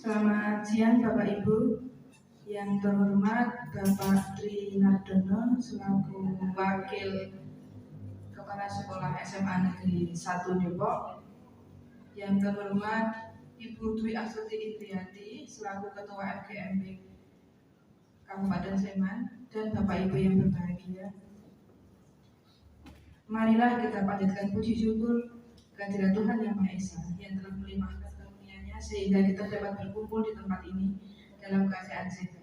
Selamat siang Bapak Ibu. Yang terhormat Bapak Tri Nardono selaku Wakil Kepala Sekolah SMA Negeri 1 Depok. Yang terhormat Ibu Dwi Astuti Indriati selaku Ketua FGMB Kabupaten Sleman dan Bapak Ibu yang berbahagia. Marilah kita panjatkan puji syukur kehadirat Tuhan Yang Maha Esa yang telah melimpahkan karunia-Nya sehingga kita dapat berkumpul di tempat ini dalam keadaan sehat.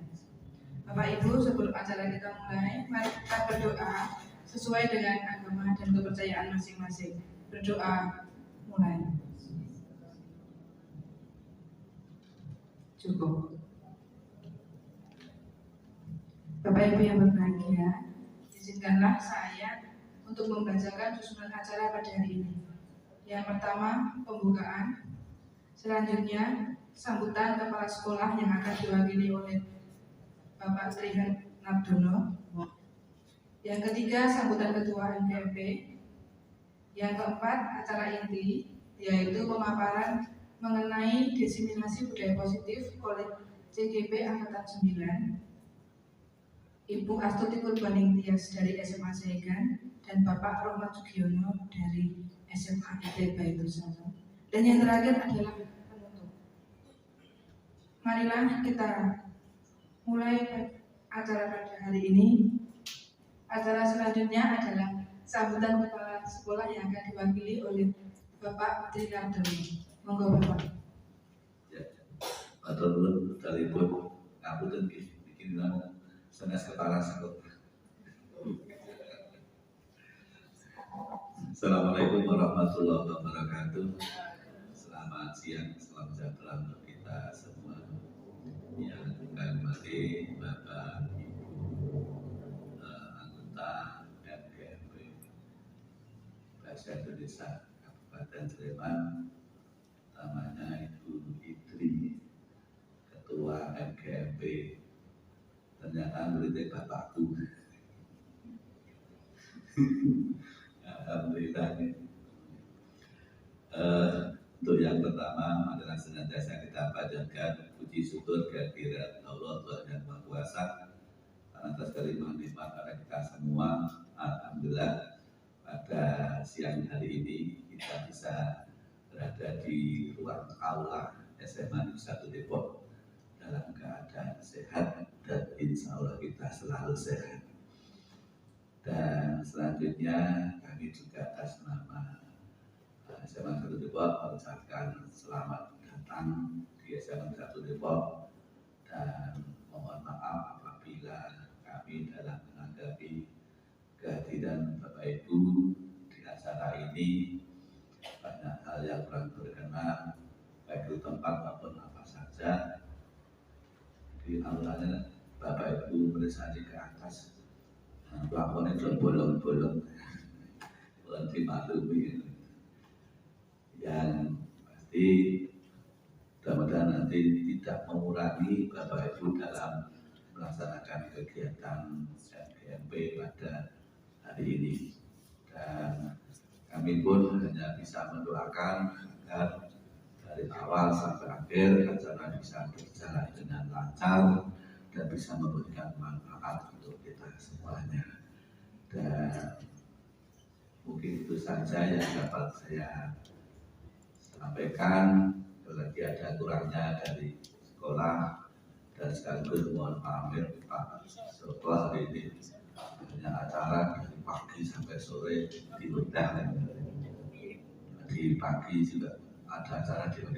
Bapak Ibu, sebelum acara kita mulai, mari kita berdoa sesuai dengan agama dan kepercayaan masing-masing. Berdoa mulai. Cukup. Bapak Ibu yang berbahagia, izinkanlah saya untuk membacakan susunan acara pada hari ini. Yang pertama, pembukaan. Selanjutnya, sambutan kepala sekolah yang akan diwakili oleh Bapak Tri Nardono. Yang ketiga, sambutan ketua FGMB. Yang keempat, acara inti, yaitu pemaparan mengenai diseminasi budaya positif oleh CGP Angkatan 9. Ibu Astuti Purbaning Tias dari SMA Segan dan Bapak Rohmat Sugiono dari SMA IT Baitussalam. Dan yang terakhir adalah penutup. Marilah kita mulai acara pada hari ini. Acara selanjutnya adalah sambutan kepala sekolah yang akan diwakili oleh Bapak Tri Nardono. Monggo Bapak. Ya, atau dulu sekalipun aku dan bikin nama sanes kepala sekolah. Assalamualaikum warahmatullahi wabarakatuh. Selamat siang, salam sejahtera untuk kita semua. Yang kami Bapak Ibu anggota FGMB Bahasa Indonesia Kabupaten Sleman, namanya Ibu Idri, Ketua FGMB. Ternyata muridnya bapakku. Alhamdulillah. Untuk yang pertama adalah senantiasa kita panjatkan puji syukur kehadirat Allah Tuhan Yang Maha Kuasa atas kalimat nikmat pada kita semua. Alhamdulillah pada siang hari ini kita bisa berada di ruang aula SMA Negeri 1 Depok dalam keadaan sehat dan insya Allah kita selalu sehat. Dan selanjutnya kami juga atas nama SMA 1 Depok mengucapkan selamat datang di SMA 1 Depok dan mohon maaf apabila kami dalam menanggapi kehadiran Bapak Ibu di acara ini banyak hal yang kurang berkenan, baik di tempat maupun apa saja. Di aulanya Bapak Ibu bersanding ke atas, pelakonnya sudah bolong-bolong, bolong dimaklumi. Yang pasti mudah-mudahan nanti tidak mengurangi Bapak Ibu dalam melaksanakan kegiatan FGMB pada hari ini. Dan kami pun hanya bisa mendoakan agar dari awal sampai akhir acara bisa berjalan dengan lancar dan bisa memberikan manfaat untuk kita semuanya. Dan mungkin itu saja yang dapat saya sampaikan. Lagi ada kurangnya dari sekolah dan sekaligus mohon pamit Pak sekolah hari ini banyak acara dari pagi sampai sore di hotel. Di pagi juga ada acara yang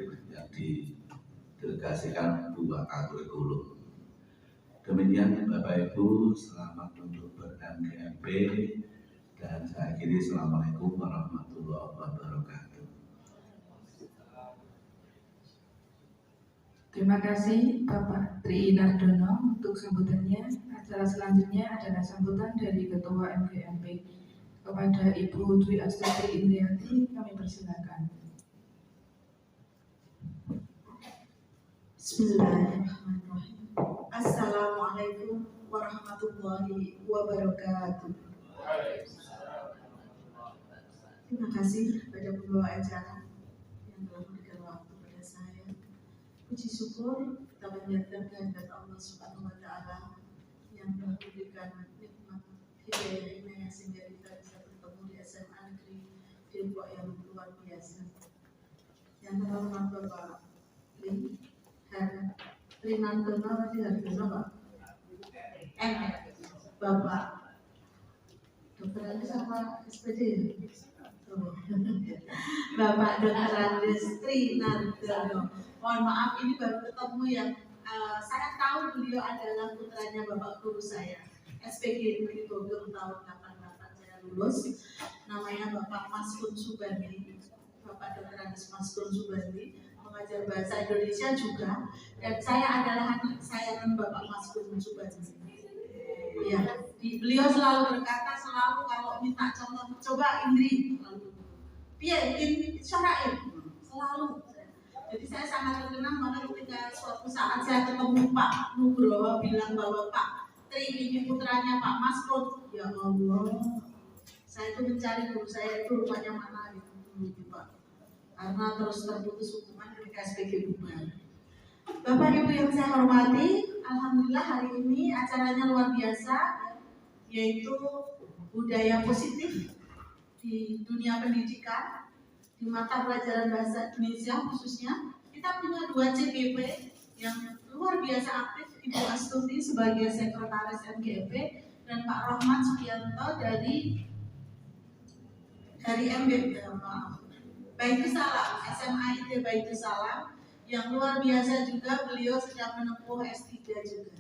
didelegasikan dua kurikulum. Demikian Bapak Ibu, selamat untuk ber-FGMB dan saya akhiri. Assalamualaikum warahmatullahi wabarakatuh. Terima kasih Bapak Tri Nardono untuk sambutannya. Acara selanjutnya adalah sambutan dari Ketua FGMB kepada Ibu Dwi Astuti Indriati. Kami persilakan. Bismillahirrahmanirrahim. Assalamualaikum warahmatullahi wabarakatuh. Terima kasih kepada pembawa acara yang telah memberikan waktu pada saya. puji syukur kita panjatkan kehadirat Allah Subhanahu wa Ta'ala yang telah memberikan nikmat hidayah ini sehingga kita bisa bertemu di SMA Negeri Depok yang luar biasa. Yang terhormat Bapak Rinantono tadi Hartono Pak Bapak Dr. Andes apa SPD? Bapak Dr. Andes Rinantono. Mohon maaf ini baru ketemu yang saya tahu beliau adalah putranya Bapak guru saya SPG Negeri Bogor tahun 88 saya lulus. Namanya Bapak Maskun Subandi. Bapak Dr. Andes Maskun Subandi mengajar bahasa Indonesia juga, dan saya adalah anak sayangan Bapak Maskun Subandi. Ya, beliau selalu berkata kalau minta contoh, coba Indri, bikin syarain, selalu. Jadi saya sangat terkenang, maka ketika suatu saat saya ketemu Pak Nugroho bilang bahwa Pak Tri ini putranya Pak Maskun, ya Allah, saya itu mencari guru saya itu rupanya mana gitu Pak, karena terus terputus hubungan ketika SPG bubar. Bapak Ibu yang saya hormati, alhamdulillah hari ini acaranya luar biasa, yaitu budaya positif di dunia pendidikan, di mata pelajaran bahasa Indonesia khususnya. Kita punya 2 CGP yang luar biasa aktif, Ibu Astuti sebagai sekretaris MGP dan Pak Rahmat Sugianto dari Baitul Salam, SMA IT Baitul Salam, yang luar biasa juga. Beliau sedang menempuh S3 juga.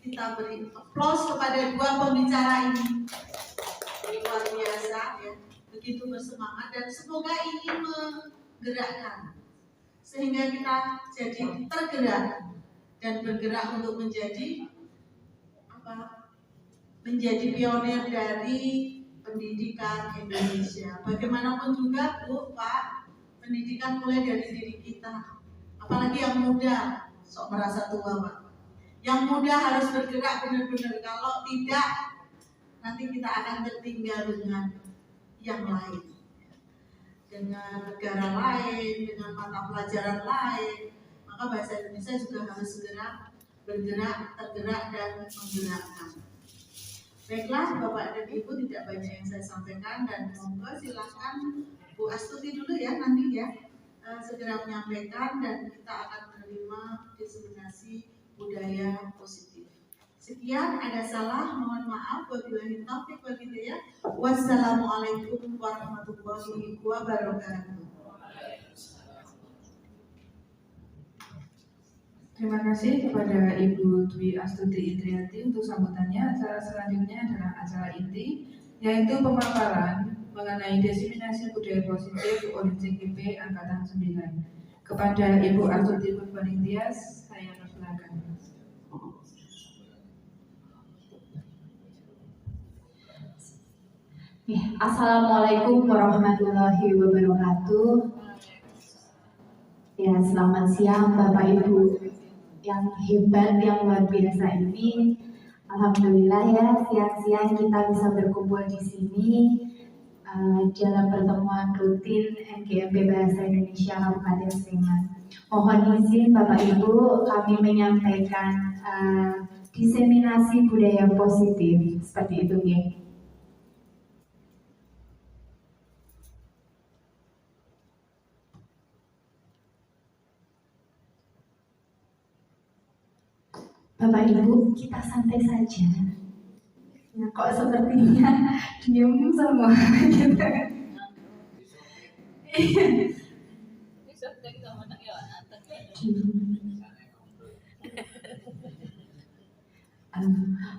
Kita beri aplaus kepada 2 pembicara ini, luar biasa ya, begitu bersemangat, dan semoga ini menggerakkan sehingga kita jadi tergerak dan bergerak untuk menjadi pionir dari pendidikan Indonesia. Bagaimanapun juga Bu, Pak, pendidikan mulai dari diri kita. Apalagi yang muda, sok merasa tua Pak. Yang muda harus bergerak benar-benar, kalau tidak nanti kita akan tertinggal dengan yang lain, dengan negara lain, dengan mata pelajaran lain. Maka bahasa Indonesia juga harus segera bergerak, tergerak dan menggerakkan. Baiklah Bapak dan Ibu, tidak banyak yang saya sampaikan, dan monggo silakan Bu Astuti dulu ya nanti ya segera menyampaikan, dan kita akan menerima diseminasi budaya positif. Sekian, ada salah mohon maaf. Wabillahi taufiq wal hidayah. Wassalamualaikum warahmatullahi wabarakatuh. Terima kasih kepada Ibu Dwi Astuti Indriati untuk sambutannya. Acara selanjutnya adalah acara inti, yaitu pemaparan mengenai diseminasi budaya positif oleh CGP Angkatan 9. Kepada Ibu Astuti Nurbanintias, saya persilakan. Assalamualaikum warahmatullahi wabarakatuh. Ya, selamat siang Bapak Ibu yang hebat, yang luar biasa ini. Alhamdulillah ya, siang-siang kita bisa berkumpul di sini dalam pertemuan rutin MGMP Bahasa Indonesia Kabupaten Sleman. Mohon izin Bapak Ibu, kami menyampaikan diseminasi budaya positif seperti itu ya. Bapak Ibu, kita santai saja. Nah, kok sepertinya diem semua gitu kan?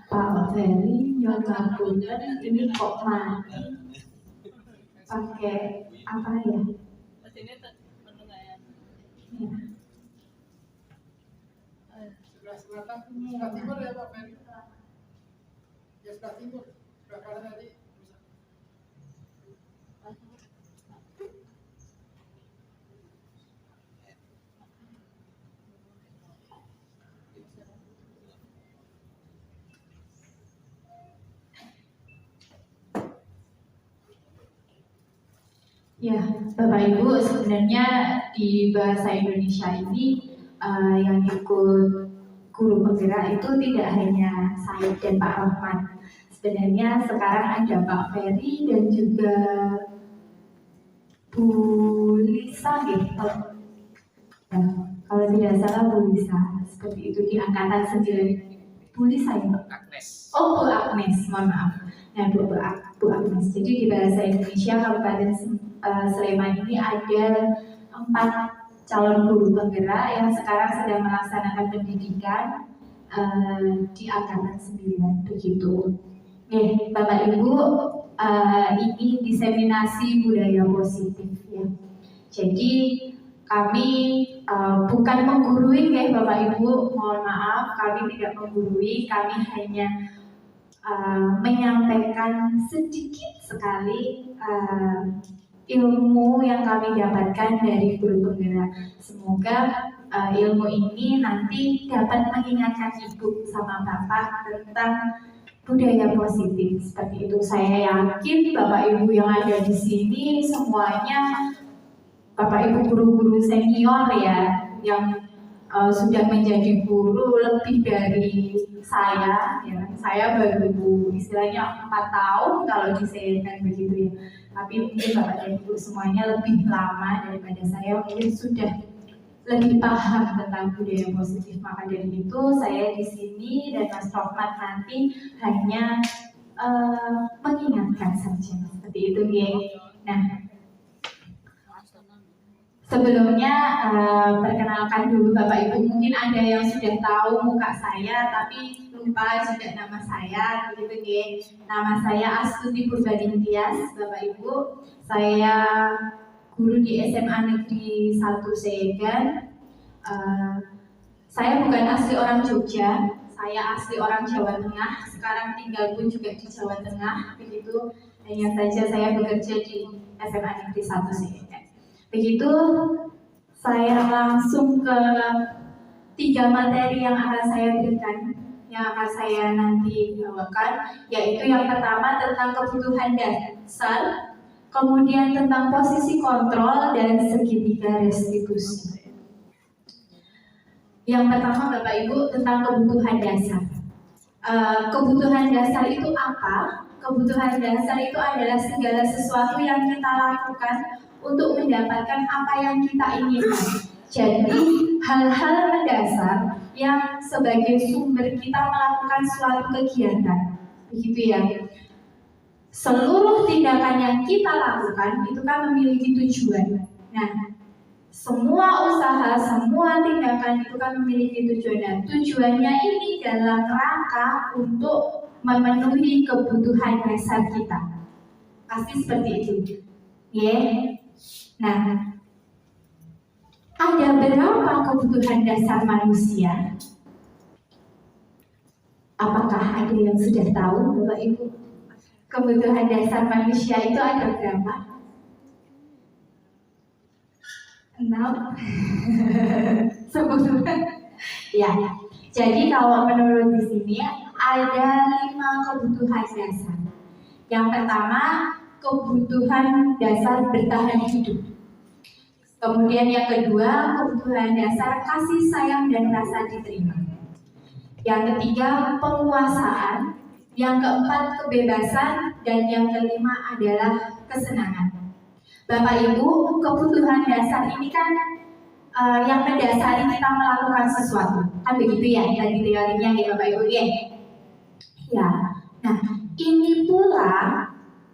Pak Ferry nyuruh ngapunten, ini kok mati pakai apa ya? Sebelah timur ya Pak Ferry. Ya sebelah timur, sebelah kanan tadi. Ya, Bapak Ibu, sebenarnya di bahasa Indonesia ini yang ikut guru penggerak itu tidak hanya saya dan Pak Rahman. Sebenarnya sekarang ada Pak Ferry dan juga Bu Lisa gitu. Kalau tidak salah Bu Lisa, seperti itu di angkatan 9. Bu Lisa ya? Agnes. Oh, Bu Agnes, mohon maaf. Nah, Bu Agnes. Jadi di bahasa Indonesia Kabupaten Sleman ini ada 4 calon guru penggerak yang sekarang sedang melaksanakan pendidikan di angkatan 9 begitu. Bapak Ibu, ini diseminasi budaya positif ya. Jadi kami bukan menggurui ya Bapak Ibu, mohon maaf, kami tidak menggurui, kami hanya menyampaikan sedikit sekali ilmu yang kami dapatkan dari guru penggerak. Semoga ilmu ini nanti dapat mengingatkan Ibu sama Bapak tentang budaya positif. Seperti itu, saya yakin Bapak Ibu yang ada di sini semuanya Bapak Ibu guru-guru senior ya, yang sudah menjadi guru lebih dari saya ya. Saya baru istilahnya 4 tahun kalau disayangkan begitu ya. Tapi mungkin Bapak dan Ibu semuanya lebih lama daripada saya, mungkin sudah lebih paham tentang budaya positif. Maka dari itu saya di sini dan Mas Rohmat nanti hanya mengingatkan saja seperti itu ya. Nah, sebelumnya perkenalkan dulu Bapak Ibu, mungkin ada yang sudah tahu muka saya tapi lupa juga nama saya begitu ya. Nama saya Astuti Purbadintias Bapak Ibu. Saya guru di SMA Negeri 1 Segan. Saya bukan asli orang Jogja, saya asli orang Jawa Tengah. Sekarang tinggal pun juga di Jawa Tengah begitu. Hanya saja saya bekerja di SMA Negeri 1 Segan. Begitu, saya langsung ke 3 materi yang akan saya berikan, yang akan saya nanti bawakan, yaitu yang pertama tentang kebutuhan dasar, kemudian tentang posisi kontrol dan segitiga restitusi. Yang pertama Bapak Ibu tentang kebutuhan dasar. Kebutuhan dasar itu apa? Kebutuhan dasar itu adalah segala sesuatu yang kita lakukan untuk mendapatkan apa yang kita inginkan. Jadi hal-hal mendasar yang sebagai sumber kita melakukan suatu kegiatan, begitu ya. Seluruh tindakan yang kita lakukan itu kan memiliki tujuan. Nah, semua usaha, semua tindakan itu kan memiliki tujuan. Dan tujuannya ini dalam rangka untuk memenuhi kebutuhan dasar kita. Pasti seperti itu. Nah, ada berapa kebutuhan dasar manusia? Apakah ada yang sudah tahu, Bapak Ibu? Kebutuhan dasar manusia itu ada berapa? 6. 10. Ya. Jadi kalau menurut di sini ada 5 kebutuhan dasar. Yang pertama, kebutuhan dasar bertahan hidup. Kemudian yang kedua, kebutuhan dasar kasih sayang dan rasa diterima. Yang ketiga, penguasaan. Yang keempat, kebebasan. Dan yang kelima adalah kesenangan. Bapak Ibu, kebutuhan dasar ini kan yang mendasari kita melakukan sesuatu. Kan begitu ya, tadi teorinya ya Bapak Ibu ya. Ya, nah ini pula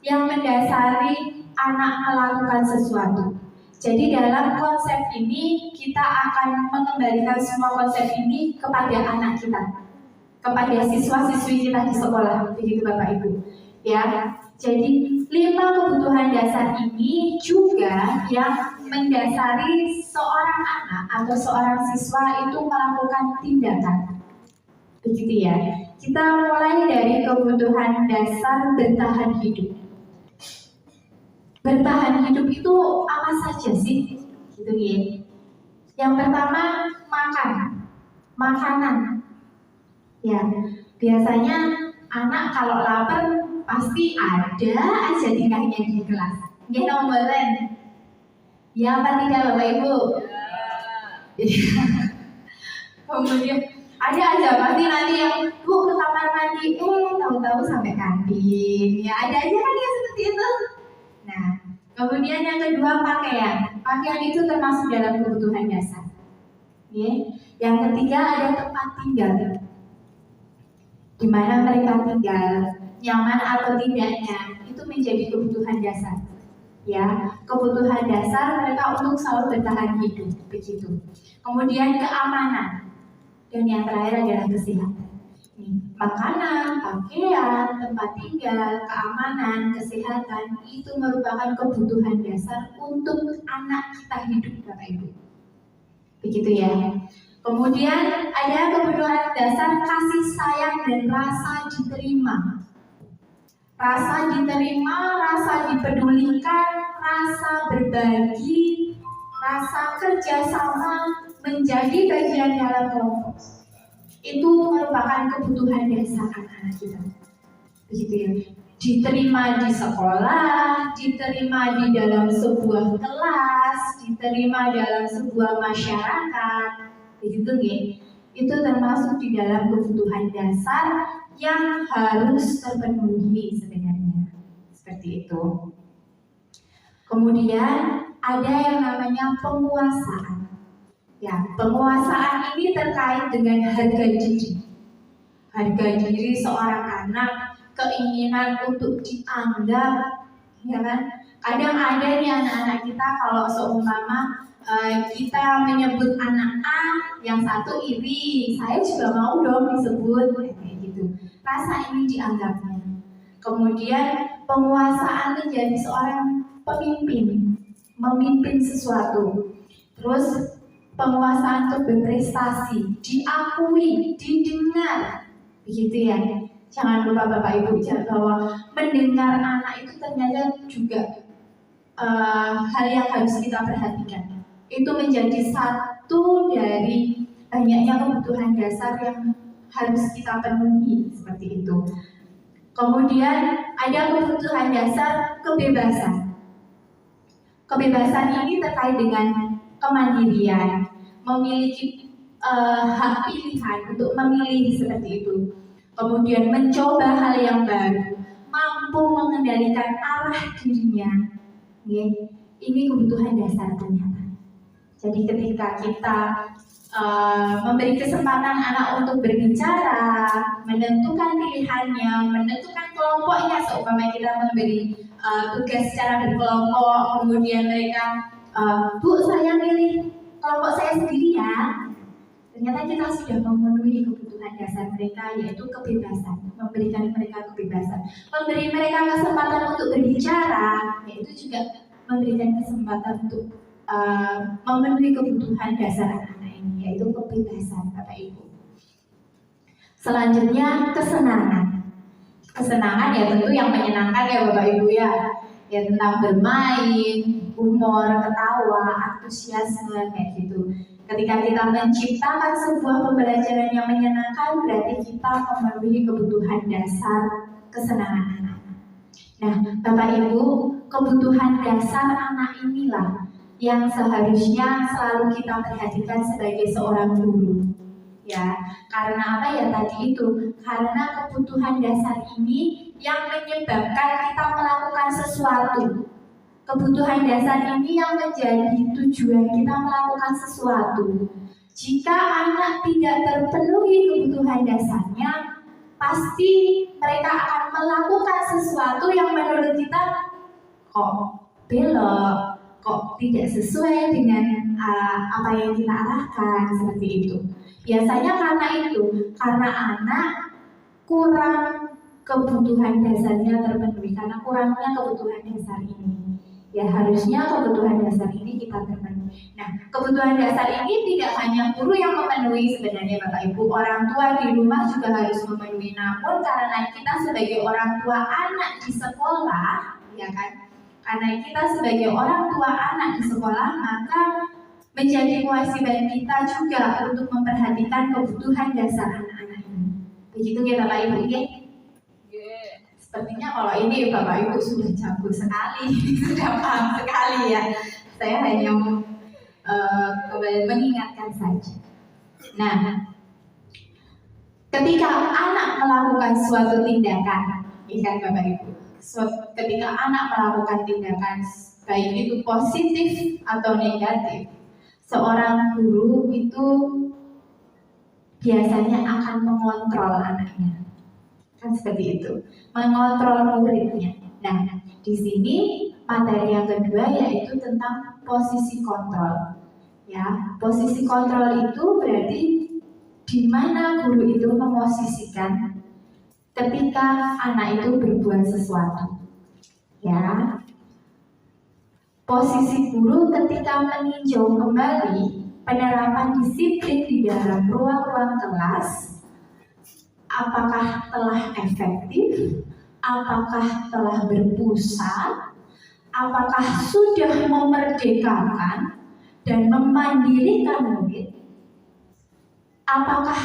yang mendasari anak melakukan sesuatu. Jadi dalam konsep ini kita akan mengembalikan semua konsep ini kepada anak kita, kepada siswa-siswi kita di sekolah, begitu Bapak Ibu. Ya, jadi 5 kebutuhan dasar ini juga yang mendasari seorang anak atau seorang siswa itu melakukan tindakan. Begitu ya. Kita mulai dari kebutuhan dasar bertahan hidup. Bertahan hidup itu apa saja sih? Gitu ya. Yang pertama makan, makanan. Ya, biasanya anak kalau lapar pasti ada aja tingkahnya di kelas. Dia nomboran. Ya apa tidak Bapak Ibu? Kemudian ada aja pasti nanti yang Bu ke kamar mandi, tahu-tahu sampai kantin. Ya ada aja kan yang seperti itu. Nah, kemudian yang kedua pakaian. Pakaian itu termasuk dalam kebutuhan dasar. Yang ketiga ada tempat tinggal. Di mana mereka tinggal, nyaman atau tidaknya, itu menjadi kebutuhan dasar. Ya, kebutuhan dasar mereka untuk selalu bertahan hidup, begitu. Kemudian keamanan, dan yang terakhir adalah kesehatan. Makanan, pakaian, tempat tinggal, keamanan, kesehatan itu merupakan kebutuhan dasar untuk anak kita hidup, Bapak Ibu. Begitu ya. Kemudian ada kebutuhan dasar kasih sayang dan rasa diterima. Rasa diterima, rasa dipedulikan, rasa berbagi, rasa kerjasama menjadi bagian dalam kelompok. Itu merupakan kebutuhan dasar anak-anak kita. Begitu ya. Diterima di sekolah, diterima di dalam sebuah kelas, diterima dalam sebuah masyarakat, begitu ya. Itu termasuk di dalam kebutuhan dasar yang harus terpenuhi sebenarnya. Seperti itu. Kemudian ada yang namanya penguasaan. Ya, penguasaan ini terkait dengan harga diri. Harga diri seorang anak, keinginan untuk dianggap, ya kan? Kadang ada nih anak-anak kita kalau seumpama kita menyebut anak A, yang satu iri, saya juga mau dong disebut, kayak gitu. Rasa ingin dianggapnya. Kemudian penguasaan menjadi seorang pemimpin, memimpin sesuatu. Terus penguasaan untuk berprestasi, diakui, didengar, begitu ya. Jangan lupa Bapak Ibu bahwa mendengar anak itu ternyata juga hal yang harus kita perhatikan. Itu menjadi satu dari banyaknya kebutuhan dasar yang harus kita penuhi seperti itu. Kemudian ada kebutuhan dasar kebebasan. Kebebasan ini terkait dengan kemandirian, memiliki hak pilihan untuk memilih seperti itu. Kemudian mencoba hal yang baru, mampu mengendalikan arah dirinya. Ini kebutuhan dasar ternyata. Jadi ketika kita memberi kesempatan anak untuk berbicara, menentukan pilihannya, menentukan kelompoknya, seumpama kita memberi tugas secara berkelompok, kemudian mereka, Bu saya milih kelompok saya sendiri ya. Ternyata kita sudah memenuhi kebutuhan dasar mereka, yaitu kebebasan, memberikan mereka kebebasan, memberi mereka kesempatan untuk berbicara, yaitu juga memberikan kesempatan untuk memenuhi kebutuhan dasar anak-anak ini, yaitu kebebasan, Bapak Ibu. Selanjutnya kesenangan. Kesenangan ya tentu yang menyenangkan ya Bapak Ibu ya. Ya tentang bermain, humor, ketawa, antusiasme kayak gitu. Ketika kita menciptakan sebuah pembelajaran yang menyenangkan, berarti kita memenuhi kebutuhan dasar kesenangan anak. Nah, Bapak Ibu, kebutuhan dasar anak inilah yang seharusnya selalu kita perhatikan sebagai seorang guru. Ya, karena apa ya tadi itu? Karena kebutuhan dasar ini yang menyebabkan kita melakukan sesuatu. Kebutuhan dasar ini yang menjadi tujuan kita melakukan sesuatu. Jika anak tidak terpenuhi kebutuhan dasarnya, pasti mereka akan melakukan sesuatu yang menurut kita kok belok, kok tidak sesuai dengan apa yang kita arahkan, seperti itu. Biasanya karena anak kurang kebutuhan dasarnya terpenuhi, karena kurangnya kebutuhan dasar ini. Ya harusnya kebutuhan dasar ini kita terpenuhi. Nah, kebutuhan dasar ini tidak hanya guru yang memenuhi sebenarnya Bapak Ibu, orang tua di rumah juga harus memenuhi. Namun karena kita sebagai orang tua anak di sekolah, ya kan? Karena kita sebagai orang tua anak di sekolah, maka menjadi kewajiban kita juga untuk memperhatikan kebutuhan dasar anak-anak ini. Begitu ya Bapak Ibu ya? Sepertinya kalau ini Bapak Ibu sudah jago sekali, sudah paham sekali ya. Saya hanya kembali mengingatkan saja. Nah, ketika anak melakukan suatu tindakan, ikan Bapak Ibu, ketika anak melakukan tindakan baik itu positif atau negatif, seorang guru itu biasanya akan mengontrol anaknya, kan seperti itu, mengontrol muridnya. Nah, di sini materi yang kedua yaitu tentang posisi kontrol. Ya, posisi kontrol itu berarti di mana guru itu memosisikan ketika anak itu berbuat sesuatu. Ya, posisi guru ketika meninjau kembali penerapan disiplin di dalam ruang-ruang kelas, apakah telah efektif, apakah telah berpusat, apakah sudah memerdekakan dan memandirikan murid, apakah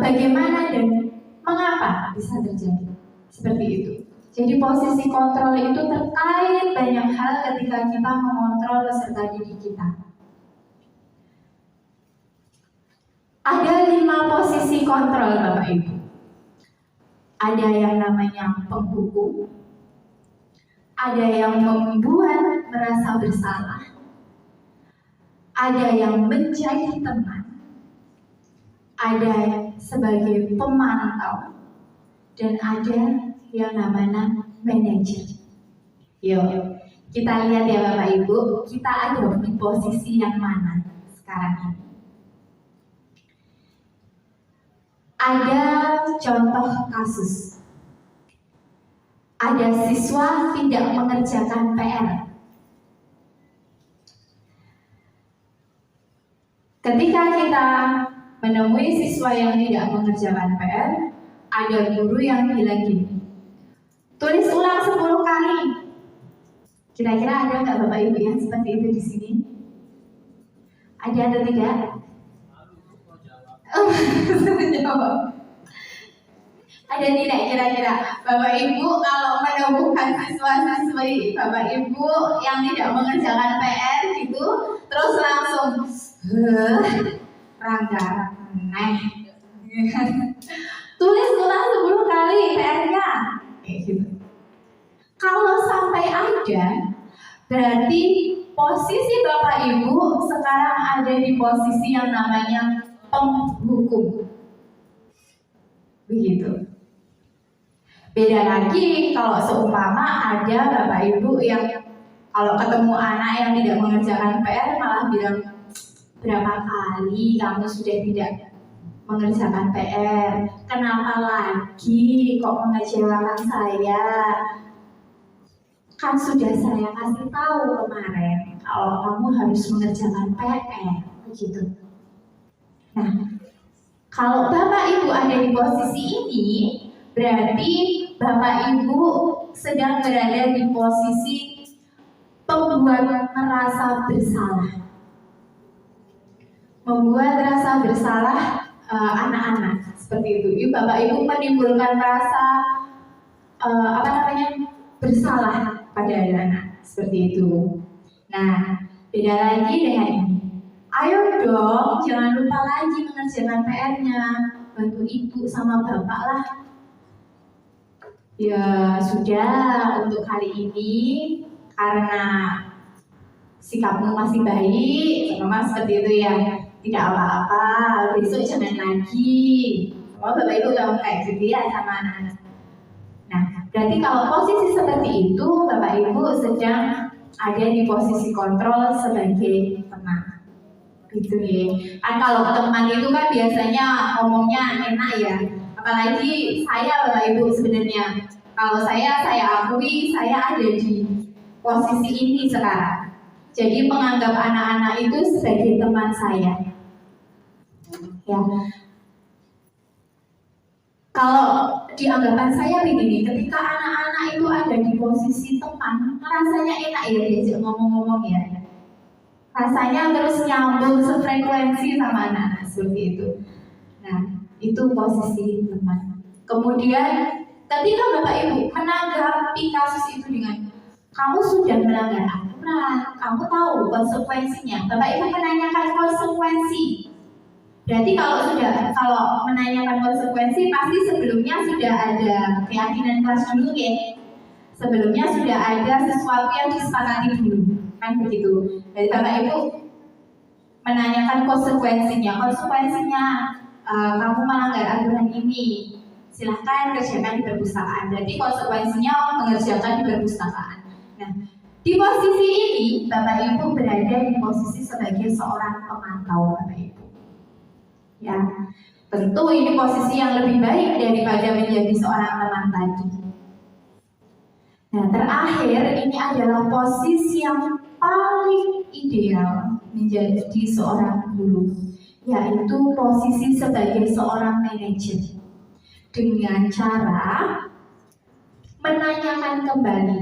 bagaimana dan mengapa bisa terjadi seperti itu. Jadi posisi kontrol itu terkait banyak hal ketika kita mengontrol peserta didik kita. Ada 5 posisi kontrol Bapak Ibu. Ada yang namanya penghukum, ada yang membuat merasa bersalah, ada yang menjadi teman, ada sebagai pemantau, dan ada yang namanya manajer. Yuk, kita lihat ya Bapak Ibu, kita ada di posisi yang mana sekarang ini. Ada contoh kasus. Ada siswa tidak mengerjakan PR. Ketika kita menemui siswa yang tidak mengerjakan PR, ada guru yang bilang gini, tulis ulang 10 kali. Kira-kira ada nggak Bapak Ibu yang seperti itu di sini? Ada atau tidak? Jawab. Ada tidak kira-kira Bapak Ibu kalau menemukan siswa-siswi Bapak Ibu yang tidak mengerjakan PR gitu, terus langsung Rangga, tulis ulang 10 kali PR-nya, kayak gitu. Kalau sampai ada, berarti posisi Bapak Ibu sekarang ada di posisi yang namanya penghukum. Begitu. Beda lagi kalau seumpama ada Bapak Ibu yang kalau ketemu anak yang tidak mengerjakan PR malah bilang, berapa kali kamu sudah tidak mengerjakan PR? Kenapa lagi kok mengecewakan saya? Kan sudah saya kasih tahu kemarin kalau kamu harus mengerjakan PR, begitu. Nah, kalau Bapak Ibu ada di posisi ini, berarti Bapak Ibu sedang berada di posisi pembuat merasa bersalah. Membuat rasa bersalah anak-anak seperti itu. Bapak Ibu menimbulkan rasa bersalah pada anak seperti itu. Nah, beda lagi dengan ini. Ayo dong, jangan lupa lagi mengerjakan PR-nya. Bantu ibu sama bapak lah. Ya sudah, untuk kali ini karena sikapmu masih baik, sama seperti itu ya. Tidak apa-apa, besok jangan lagi. Bapak Ibu gak kayak gitu ya sama anak-anak. Nah, berarti kalau posisi seperti itu, Bapak Ibu sedang ada di posisi kontrol sebagai teman. Gitu ya. Kan kalau teman itu kan biasanya ngomongnya enak ya. Apalagi saya Bapak Ibu sebenarnya. Kalau saya akui saya ada di posisi ini sekarang. Jadi menganggap anak-anak itu sebagai teman saya. Ya. Kalau di anggapan saya begini, ketika anak-anak itu ada di posisi teman, rasanya enak ya diajak ngomong-ngomong ya. Rasanya terus nyambung sefrekuensi sama anak-anak seperti itu. Nah, itu posisi teman. Kemudian ketika Bapak Ibu menanggapi kasus itu dengan kamu sudah melanggar aturan, kamu tahu konsekuensinya. Bapak Ibu menanyakan konsekuensi. Berarti kalau menanyakan konsekuensi pasti sebelumnya sudah ada keyakinan kelas dulu ya. Sebelumnya sudah ada sesuatu yang disepakati dulu, kan begitu. Jadi Bapak Ibu menanyakan konsekuensinya. Kamu melanggar aturan ini, silahkan kerjakan di perpustakaan. Berarti konsekuensinya mengerjakan di perpustakaan. Nah, di posisi ini Bapak Ibu berada di posisi sebagai seorang pemantau Bapak Ibu. Ya, tentu ini posisi yang lebih baik daripada menjadi seorang teman tadi. Nah, terakhir ini adalah posisi yang paling ideal menjadi seorang guru, yaitu posisi sebagai seorang manajer. Dengan cara menanyakan kembali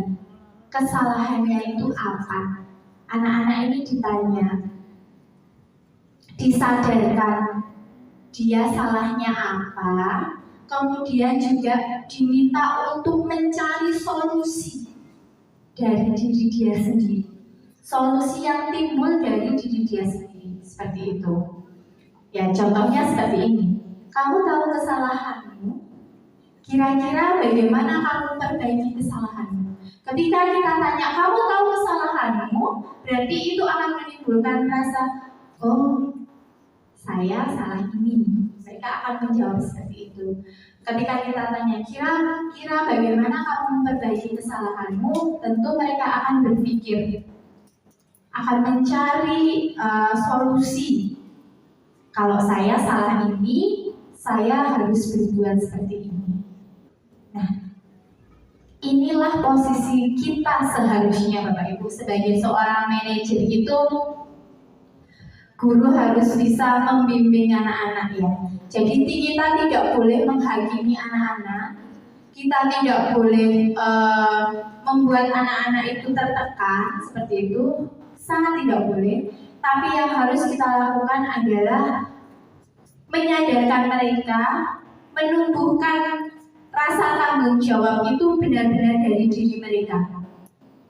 kesalahannya itu apa. Anak-anak ini ditanya, disadarkan dia salahnya apa, kemudian juga diminta untuk mencari solusi dari diri dia sendiri. Solusi yang timbul dari diri dia sendiri, seperti itu. Ya, contohnya seperti ini. Kamu tahu kesalahanmu, kira-kira bagaimana kamu perbaiki kesalahanmu? Ketika kita tanya, kamu tahu kesalahanmu, berarti itu akan menimbulkan rasa, oh, saya salah ini. Mereka akan menjawab seperti itu. Ketika kita tanya, kira-kira bagaimana kamu memperbaiki kesalahanmu, tentu mereka akan berpikir, akan mencari solusi. Kalau saya salah ini, saya harus berbuat seperti ini. Nah, inilah posisi kita seharusnya Bapak Ibu sebagai seorang manajer itu. Guru harus bisa membimbing anak-anak ya. Jadi kita tidak boleh menghakimi anak-anak. Kita tidak boleh membuat anak-anak itu tertekan seperti itu. Sangat tidak boleh. Tapi yang harus kita lakukan adalah menyadarkan mereka, menumbuhkan rasa tanggung jawab itu benar-benar dari diri mereka.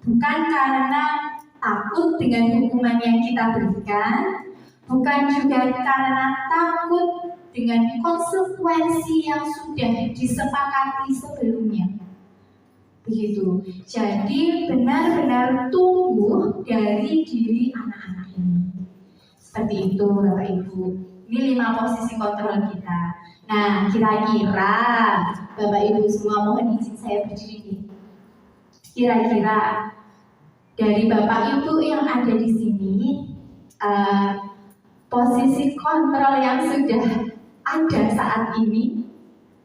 Bukan karena takut dengan hukuman yang kita berikan, bukan juga karena takut dengan konsekuensi yang sudah disepakati sebelumnya. Begitu. Jadi benar-benar tumbuh dari diri anak-anak ini. Seperti itu Bapak Ibu. Ini 5 posisi kontrol kita. Nah, kira-kira Bapak Ibu semua mohon izin saya berdiri nih. Kira-kira dari Bapak Ibu yang ada di sini, posisi kontrol yang sudah ada saat ini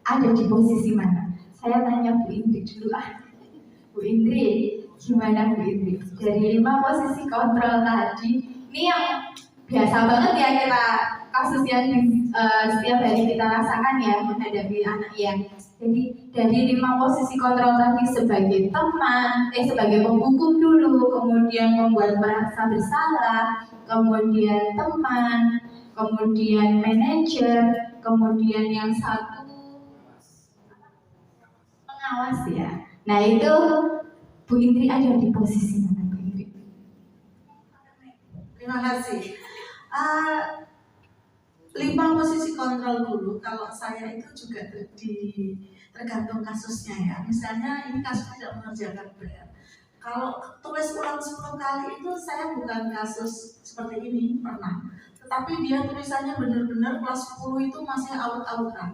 ada di posisi mana? Saya tanya Bu Indri dulu Bu Indri, gimana Bu Indri? Dari 5 posisi kontrol tadi, ini yang biasa banget ya kita kasus yang setiap hari kita rasakan ya menghadapi anak yang. Jadi dari 5 posisi kontrol tadi sebagai teman, sebagai penghukum dulu, kemudian membuat merasa bersalah, kemudian teman, kemudian manajer, kemudian yang satu pengawas ya. Nah itu Bu Indri ada di posisi mana Bu Indri? Terima kasih. 5 posisi kontrol guru, kalau saya itu juga tergantung kasusnya ya. Misalnya ini kasus tidak mengerjakan PR. Kalau tulis ulang 10 kali itu saya bukan kasus seperti ini pernah. Tetapi dia tulisannya benar-benar kelas 10 itu masih out-outan.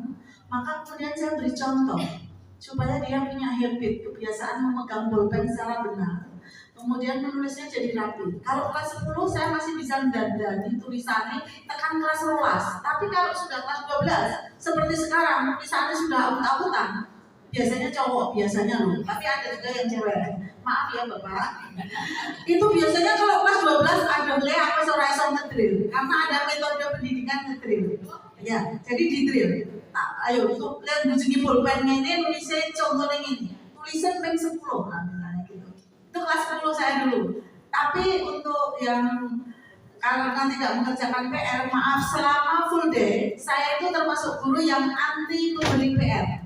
Maka kemudian saya beri contoh supaya dia punya habit, kebiasaan memegang bolpen secara benar. Kemudian menulisnya jadi rapi. Kalau kelas 10 saya masih bisa dandani tulisannya tekan kelas 12. Tapi kalau sudah kelas 12 seperti sekarang tulisannya sudah out-outan. Biasanya cowok, biasanya loh. Tapi ada juga yang cewek. Maaf ya Bapak. Itu biasanya kalau kelas 12 ada boleh apa seorang ngedrill. Karena ada metode pendidikan ngedrill. Ya, jadi di drill. Nah, ayo lihat bunyi pulpen ini nulisnya contohnya ini. Tulisan peng 10 misalnya gitu. Itu kelas 10 saya dulu. Tapi untuk yang karena tidak mengerjakan PR, maaf, selama full day saya itu termasuk guru yang anti memberi PR.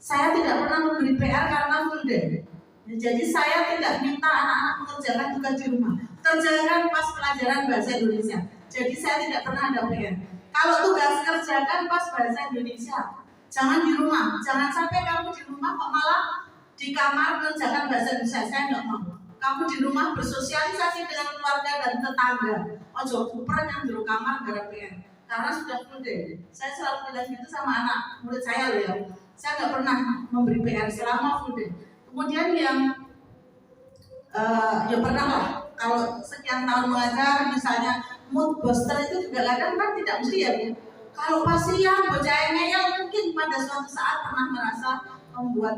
Saya tidak pernah memberi PR karena full day. Jadi saya tidak minta anak-anak mengerjakan tugas di rumah. Kerjakan pas pelajaran bahasa Indonesia. Jadi saya tidak pernah ada PR. Kalau tugas kerjakan pas bahasa Indonesia. Jangan di rumah, jangan sampai kamu di rumah kok malah di kamar mengerjakan bahasa Indonesia. Saya nggak mau. Kamu di rumah bersosialisasi dengan keluarga dan tetangga. Ojo kuperan yang di kamar gara PR. Karena sudah full day. Saya selalu bilang gitu sama anak murid saya loh ya. Saya nggak pernah memberi PR selama full day. Kemudian yang ya pernah lah. Kalau sekian tahun mengajar, misalnya mood booster itu juga kadang kan tidak mesti ya Bu. Kalau pasien bocahnya yang mungkin pada suatu saat pernah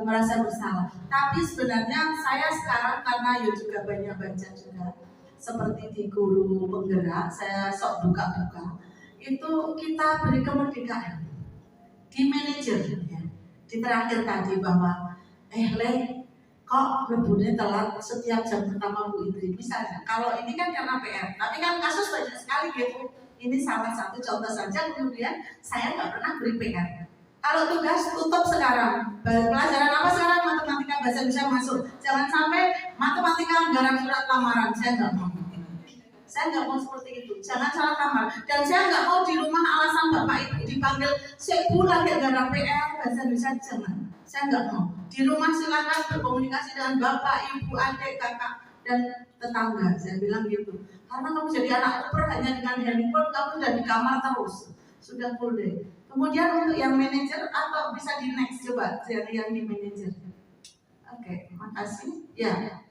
merasa bersalah. Tapi sebenarnya saya sekarang karena ya juga banyak baca juga seperti di guru penggerak, saya sok buka-buka. Itu kita beri kemerdekaan di manajer ya. Di terakhir tadi bahwa kok lebunya telat setiap jam pertama Bu Indri misalnya. Kalau ini kan karena PR, tapi kan kasus banyak sekali gitu. Ini salah satu contoh saja, kemudian saya nggak pernah beri PR. Kalau tugas tutup sekarang, pelajaran apa sekarang? Matematika bahasa Indonesia masuk. Jangan sampai matematika garang surat lamaran, saya nggak mau. Saya nggak mau seperti itu. Jangan salah kamar. Dan saya nggak mau di rumah alasan bapak ibu dipanggil sebu lagi garang PR bahasa Indonesia, jangan. Saya nggak mau. Di rumah silakan berkomunikasi dengan bapak, ibu, adik, kakak, dan tetangga. Saya bilang gitu. Karena kamu jadi anak super hanya dengan handphone, kamu sudah di kamar terus. Sudah full day. Kemudian untuk yang manajer atau bisa di next coba yang di manajer. Oke, makasih. Ya.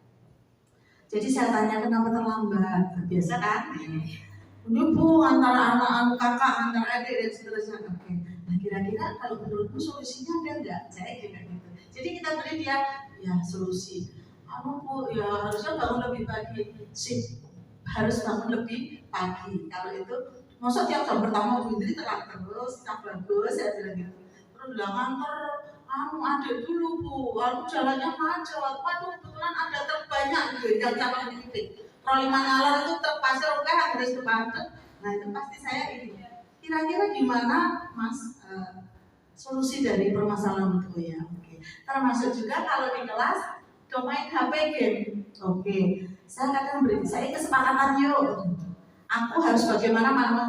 Jadi saya tanya kenapa terlambat. Biasa kan? Ini Bu antara anak kakak, antara adik dan seterusnya. Oke. Nah kira-kira kalau menurutmu solusinya ada nggak? Saya juga gitu. Jadi kita beri dia ya solusi. Bu ya harusnya bangun lebih pagi. Sih harus bangun lebih pagi. Kalau itu maksud tiap jam pertama Bu Indri telat terus, tak bagus, saya bilang gitu. Terus bilang antar adik dulu Bu, jalannya macet. Waduh kebetulan ada truk banyak gitu yang sama titik. Kalau 5 nalar itu truk pasir oke harus macet. Nah itu pasti saya ini. Kira-kira gimana Mas solusi dari permasalahan itu ya? Oke. Termasuk juga kalau di kelas domain HP game. Oke. Saya kadang beri saya kesepakatan yuk. Aku harus bagaimana mana?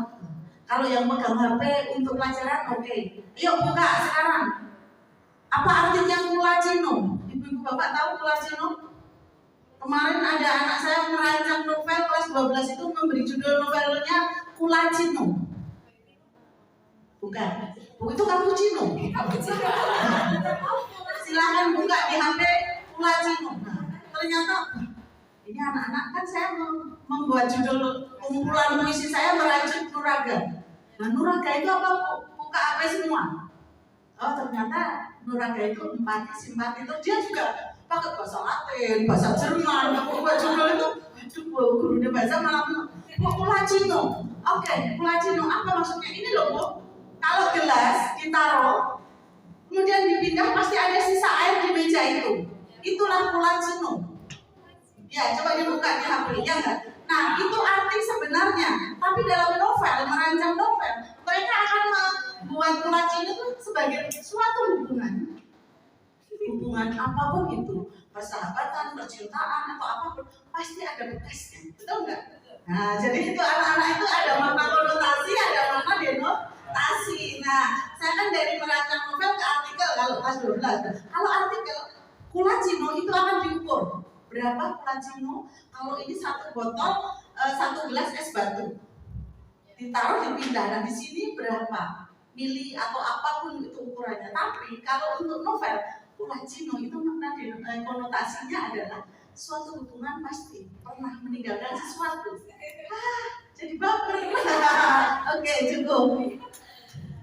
Kalau yang pegang HP untuk pelajaran oke. Yuk buka sekarang. Apa artinya Kulacino? Ibu-ibu bapak tahu Kulacino? Kemarin ada anak saya merancang novel kelas 12 itu memberi judul novelnya Kulacino. Bukan. Itu cappuccino. Silakan buka di HP Kulacino. Nah, ternyata ini anak-anak kan saya membuat judul kumpulan puisi saya merajuk Nuraga. Nah Nuraga itu apa Bu? Buka HP semua. Oh ternyata Nuraga itu empati, simpati itu dia juga pakai bahasa Latin, bahasa Jerman, buat judul itu. Aduh gurunya bahasa malah Kulacino. Oke, Kulacino apa maksudnya? Ini loh Bu. Kalau gelas ditaruh, kemudian dipindah pasti ada sisa air di meja itu. Itulah Kulacino. Ya, coba dibuka di HP, ya enggak? Nah, itu arti sebenarnya. Tapi dalam novel, merancang novel, mereka akan membuat Kulacino itu sebagai suatu hubungan. Hubungan apapun itu, persahabatan, percintaan, atau apapun, pasti ada bekasnya. Betul enggak? Nah, jadi itu anak-anak itu ada makna konotasi, ada makna denotasi. Nah, saya kan dari merancang novel ke artikel kalau kelas 12. Kalau artikel Kulacino itu akan diukur. Berapa Kulacino? Kalau ini satu botol, satu gelas es batu, ditaruh dipindah. Nah di sini berapa mili atau apapun itu ukurannya. Tapi kalau untuk novel Kulacino itu makna konotasinya adalah suatu hubungan pasti pernah meninggalkan sesuatu. Jadi baper. Oke, cukup.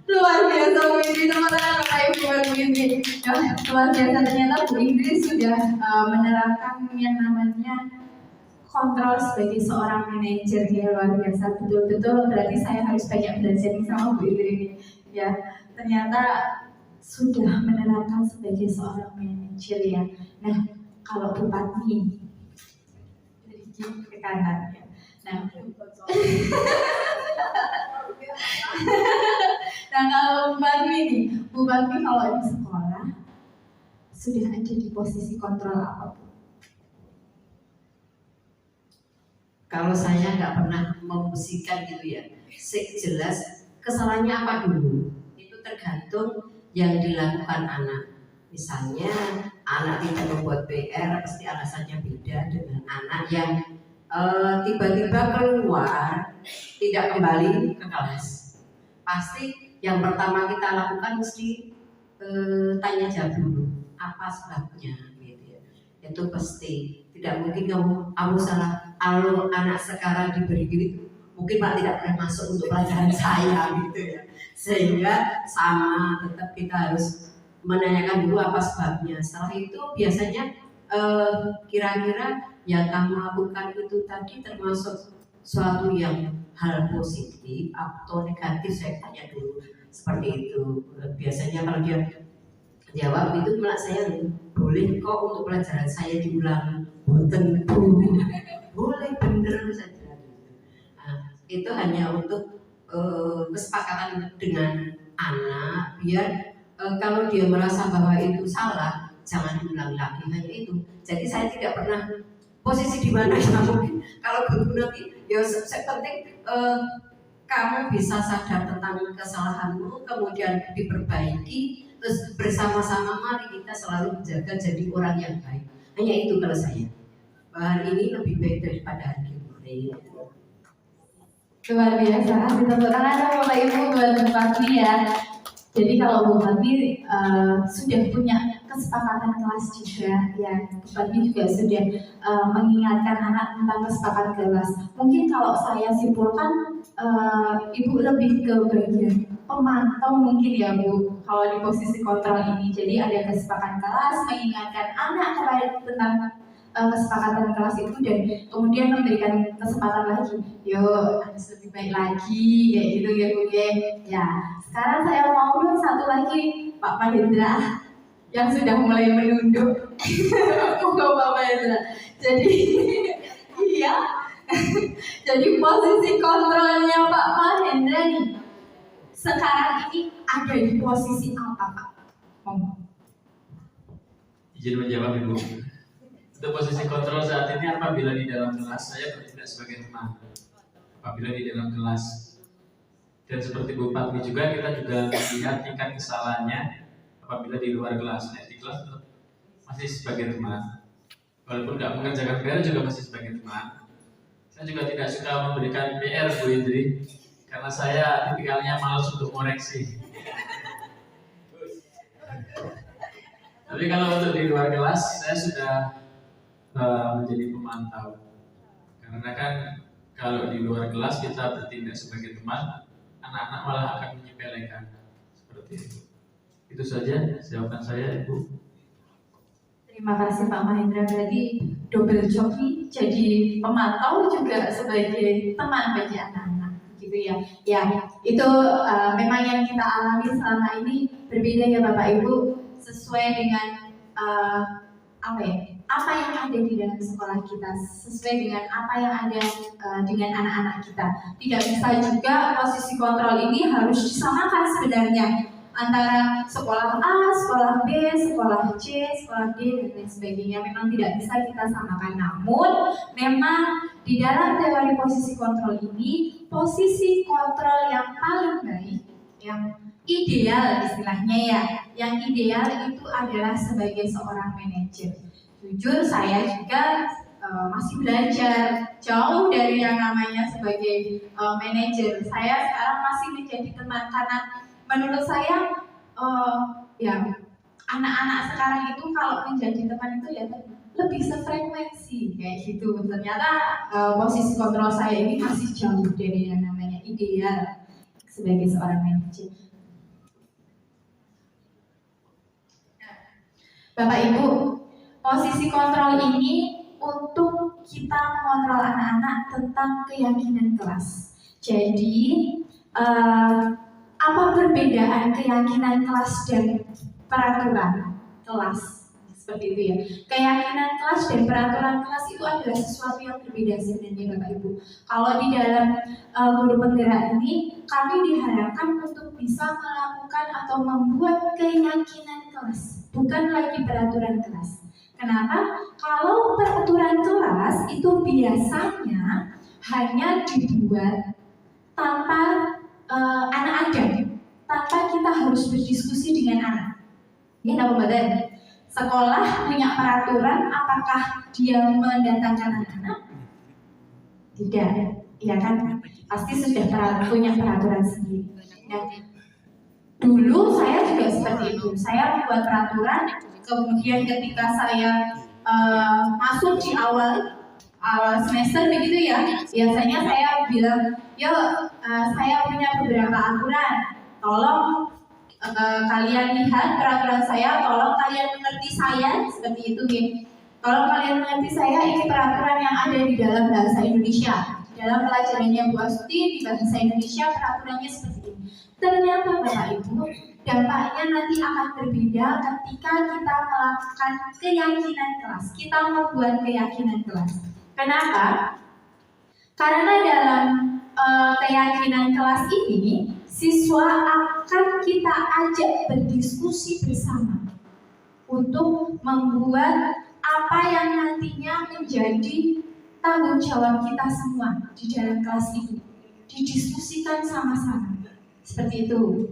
Luar biasa Bu Indri, teman-teman Bapak Ibu Bu Indri. Luar biasa ternyata Bu Indri sudah menerapkan yang namanya kontrol sebagai seorang manajer. Ya luar biasa, betul-betul berarti saya harus banyak belajar sama Bu Indri ini. Ya ternyata sudah menerapkan sebagai seorang manajer ya. Nah kalau Bu Patmi ke kanan ya. Nah nah kalau Bu Patmi nih, Bu Patmi kalau di sekolah sudah ada di posisi kontrol apa Bu? Kalau saya nggak pernah memungsikan gitu ya, jelas kesalahannya apa dulu. Itu tergantung yang dilakukan anak. Misalnya anak tidak membuat PR, pasti alasannya beda dengan anak yang tiba-tiba keluar tidak kembali ke kelas. Pasti yang pertama kita lakukan mesti tanya jawab dulu apa sebabnya gitu ya. Itu pasti tidak mungkin kamu salah. Kalau anak sekarang diberi gitu, mungkin Pak tidak pernah masuk untuk pelajaran saya gitu ya. Sehingga sama, tetap kita harus menanyakan dulu apa sebabnya. Setelah itu biasanya kira-kira yang kamu lakukan itu tadi termasuk suatu yang hal positif atau negatif, saya tanya dulu seperti itu. Biasanya kalau dia jawab itu malah saya boleh kok untuk pelajaran saya diulang, tentu boleh, bener saja. Nah, itu hanya untuk kesepakatan dengan anak biar kalau dia merasa bahwa itu salah jangan diulang lagi, hanya itu. Jadi saya tidak pernah posisi di mana ya, mungkin kalau guru nanti ya penting kamu bisa sadar tentang kesalahanmu, kemudian diperbaiki, terus bersama-sama mari kita selalu menjaga jadi orang yang baik. Hanya itu kalau saya. Hari ini lebih baik daripada hari kemarin. Luar biasa, kasih tepuk tangan dong Bapak Ibu buat Bu Fatmi ya. Jadi kalau Bu Fatmi sudah punya kesepakatan kelas juga, ya Bu Fatmi juga sudah mengingatkan anak tentang kesepakatan kelas. Mungkin kalau saya simpulkan, Ibu lebih ke bagian pemantau mungkin ya Bu, kalau di posisi kontrol ini. Jadi ada kesepakatan kelas, mengingatkan anak tentang kesepakatan kelas itu, dan kemudian memberikan kesempatan lagi, yuk harus lebih baik lagi kayak gitu ya Bu ya. Sekarang saya mau dong satu lagi Pak Mahendra yang sudah mulai menunduk. Monggo Pak Mahendra. Jadi iya, jadi posisi kontrolnya Pak Mahendra nih sekarang ini ada di posisi apa Pak? Monggo. Izin menjawab Ibu. Untuk posisi kontrol saat ini apabila di dalam kelas saya bertindak sebagai teman. Apabila di dalam kelas, dan seperti Bu Fatmi juga, kita juga melihat tingkat kesalahannya apabila di luar kelas. Nah, di kelas masih sebagai teman. Walaupun nggak mengerjakan PR juga masih sebagai teman. Saya juga tidak suka memberikan PR Bu Indri, karena saya tipikalnya malas untuk koreksi. Tapi kalau untuk di luar kelas, saya sudah menjadi pemantau. Karena kan kalau di luar kelas kita bertindak sebagai teman, anak-anak malah akan menyepelekan seperti itu. Itu saja jawaban saya, Ibu. Terima kasih Pak Mahendra, berarti double job nih, jadi pemantau juga sebagai teman bagi anak-anak, gitu ya. Ya, itu memang yang kita alami selama ini berbeda ya Bapak Ibu, sesuai dengan apa yang ada di dalam sekolah kita, sesuai dengan apa yang ada dengan anak-anak kita. Tidak bisa juga posisi kontrol ini harus disamakan sebenarnya antara sekolah A, sekolah B, sekolah C, sekolah D, dan lain sebagainya. Memang tidak bisa kita samakan. Namun, memang di dalam teori posisi kontrol ini, posisi kontrol yang paling baik, yang ideal istilahnya ya, yang ideal itu adalah sebagai seorang manajer. Jujur saya juga masih belajar jauh dari yang namanya sebagai manajer. Saya sekarang masih menjadi teman, karena menurut saya ya anak-anak sekarang itu kalau menjadi teman itu ya lebih sefrekuensi kayak gitu. Ternyata posisi kontrol saya ini masih jauh dari yang namanya ideal sebagai seorang manajer. Bapak Ibu, posisi kontrol ini untuk kita mengontrol anak-anak tentang keyakinan kelas. Jadi, apa perbedaan keyakinan kelas dan peraturan kelas? Seperti itu ya. Keyakinan kelas dan peraturan kelas itu adalah sesuatu yang berbeda sebenarnya Bapak Ibu. Kalau di dalam guru penggerak ini, kami diharapkan untuk bisa melakukan atau membuat keyakinan kelas, bukan lagi peraturan kelas. Kenapa? Kalau peraturan kelas itu biasanya hanya dibuat tanpa anak ada tanpa kita harus berdiskusi dengan anak. Ini apa badan? Sekolah punya peraturan, apakah dia mendatangkan anak-anak? Tidak, ya kan? Pasti sudah punya peraturan sendiri. Nah, dulu saya juga seperti itu. Saya membuat peraturan, kemudian ketika saya masuk di awal semester begitu ya, biasanya saya bilang, saya punya beberapa aturan, tolong kalian lihat peraturan saya, tolong kalian mengerti saya, seperti itu ya. Tolong kalian mengerti saya, ini peraturan yang ada di dalam bahasa Indonesia. Dalam pelajarannya Bu Astuti di bahasa Indonesia peraturannya seperti ini. Ternyata Bapak Ibu, dampaknya nanti akan berbeda ketika kita melakukan keyakinan kelas. Kita membuat keyakinan kelas. Kenapa? Karena dalam keyakinan kelas ini, siswa akan kita ajak berdiskusi bersama untuk membuat apa yang nantinya menjadi tanggung jawab kita semua di dalam kelas itu. Didiskusikan sama-sama. Seperti itu.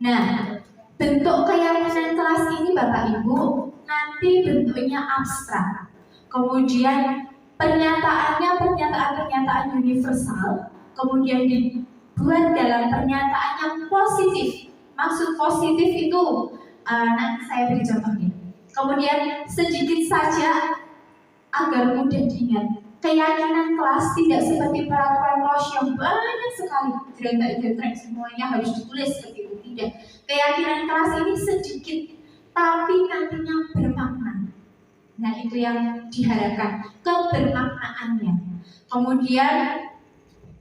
Nah, bentuk keyakinan kelas ini Bapak Ibu nanti bentuknya abstrak. Kemudian pernyataan universal, kemudian dibuat dalam pernyataan yang positif. Maksud positif itu nanti saya beri contohnya. Kemudian sedikit saja agar mudah diingat. Keyakinan kelas tidak seperti peraturan kelas yang banyak sekali, jerentak-jerentak semuanya harus ditulis seperti itu, tidak. Keyakinan kelas ini sedikit, tapi nantinya bermakna. Nah, itu yang diharapkan, kebermaknaannya. Kemudian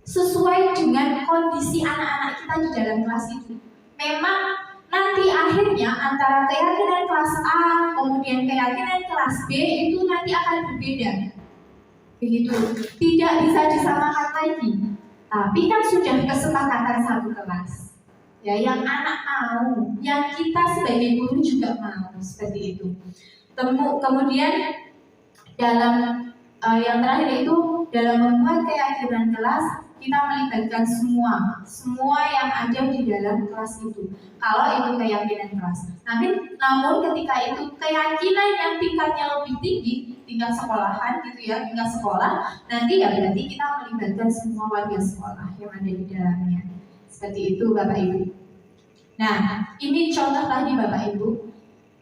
sesuai dengan kondisi anak-anak kita di dalam kelas itu. Memang nanti akhirnya antara keyakinan kelas A kemudian keyakinan kelas B itu nanti akan berbeda. Begitu, tidak bisa disamakan lagi. Tapi kan sudah kesepakatan satu kelas. Ya, yang anak mau, yang kita sebagai guru juga mau, seperti itu. Kemudian dalam yang terakhir itu dalam membuat keyakinan kelas kita melibatkan semua yang ada di dalam kelas itu. Kalau itu keyakinan kelas. Namun ketika itu keyakinan yang tingkatnya lebih tinggi, tingkat sekolahan gitu ya, tingkat sekolah, nanti ya berarti kita melibatkan semua warga sekolah yang ada di dalamnya. Seperti itu Bapak Ibu. Nah, ini contoh tadi Bapak Ibu.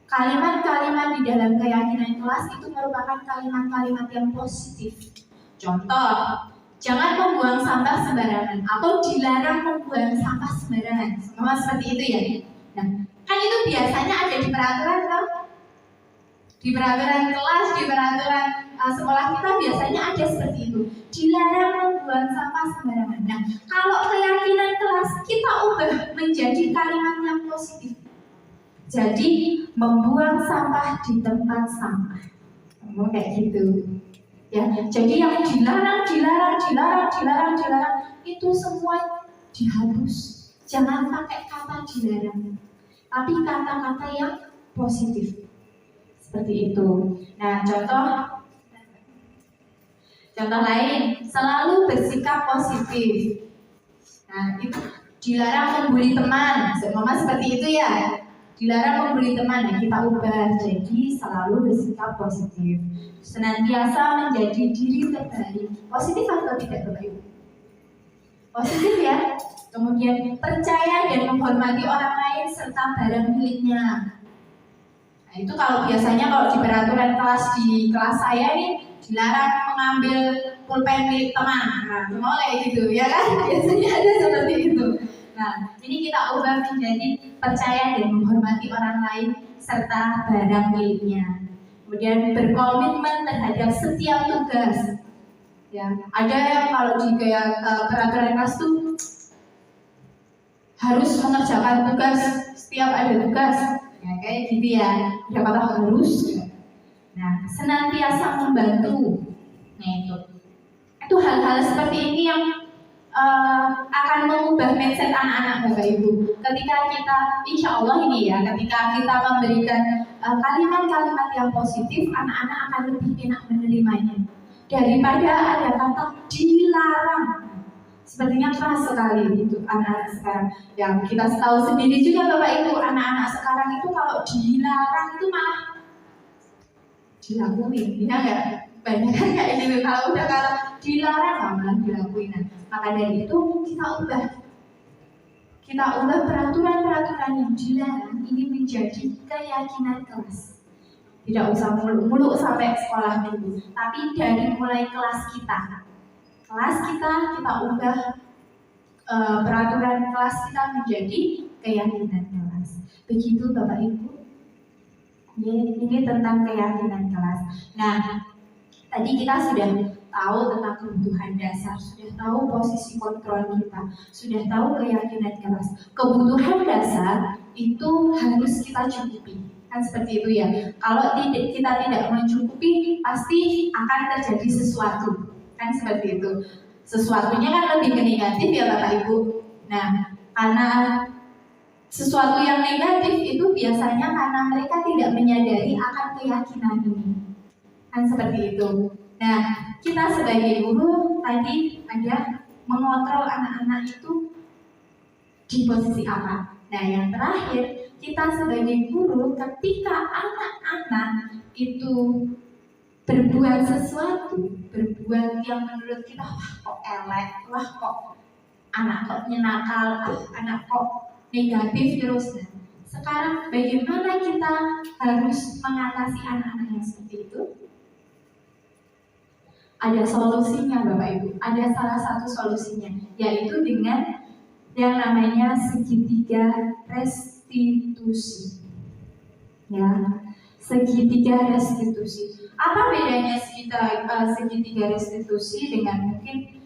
Kalimat-kalimat di dalam keyakinan kelas itu merupakan kalimat-kalimat yang positif. Contoh, jangan membuang sampah sembarangan atau dilarang membuang sampah sembarangan. Semua seperti itu ya. Nah, kan itu biasanya ada di peraturan kan? Di peraturan kelas, di peraturan sekolah kita biasanya ada seperti itu. Dilarang membuang sampah sembarangan. Nah, kalau keyakinan kelas kita ubah menjadi kalimat yang positif. Jadi membuang sampah di tempat sampah. Ngomong kayak gitu. Ya, jadi yang dilarang itu semua dihapus. Jangan pakai kata dilarang, tapi kata-kata yang positif. Seperti itu. Nah, contoh lain, selalu bersikap positif. Nah, itu dilarang membuli teman. Semua seperti itu ya. Dilarang membuli teman, ya kita ubah jadi selalu bersikap positif. Senantiasa menjadi diri terbaik. Positif atau tidak Bapak Ibu? Positif ya. Kemudian percaya dan menghormati orang lain serta barang miliknya. Nah, itu kalau biasanya kalau di peraturan kelas di kelas saya nih dilarang mengambil pulpen milik teman. Nah, mulai gitu ya kan? Biasanya ada seperti itu. Nah, ini kita ubah menjadi percaya dan menghormati orang lain serta barang miliknya. Kemudian berkomitmen terhadap setiap tugas. Ya, ada yang kalau di peraturan kelas tuh harus mengerjakan tugas setiap ada tugas. Ya, kayak gitu ya. Ada kata harus. Nah, senantiasa membantu. Nah, itu hal-hal seperti ini yang akan mengubah mindset anak-anak Bapak Ibu. Ketika kita, insya Allah ini ya, ketika kita memberikan kalimat-kalimat yang positif, anak-anak akan lebih enak menerimanya. Daripada ada kata dilarang. Sepertinya keras sekali itu anak-anak sekarang. Ya kita tahu sendiri juga Bapak Ibu, anak-anak sekarang itu kalau dilarang itu malah dilakuin, ya enggak? Banyak kan kayak gitu, kalau dilarang malah dilakuin. Nah, maka dari itu kita ubah peraturan-peraturan yang dilarang ini menjadi keyakinan kelas. Tidak usah muluk-muluk sampai sekolah dulu, tapi dari mulai kelas kita ubah peraturan kelas kita menjadi keyakinan kelas. Begitu Bapak Ibu. Ini tentang keyakinan kelas. Nah, tadi kita sudah tahu tentang kebutuhan dasar, sudah tahu posisi kontrol kita, sudah tahu keyakinan kelas. Kebutuhan dasar itu harus kita cukupi, kan seperti itu ya. Kalau kita tidak mencukupi, pasti akan terjadi sesuatu, kan seperti itu. Sesuatunya kan lebih ke negatif ya Bapak Ibu. Nah, karena sesuatu yang negatif itu biasanya karena mereka tidak menyadari akan keyakinan ini, kan seperti itu. Nah, kita sebagai guru tadi ada mengontrol anak-anak itu di posisi apa. Nah, yang terakhir, kita sebagai guru ketika anak-anak itu berbuat sesuatu, berbuat yang menurut kita wah kok elek, wah kok anak kok nakal, anak kok negatif terus. Nah, sekarang bagaimana kita harus mengatasi anak-anak yang seperti itu? Ada solusinya Bapak Ibu, ada salah satu solusinya, yaitu dengan yang namanya segitiga restitusi. Ya, segitiga restitusi. Apa bedanya segitiga restitusi dengan mungkin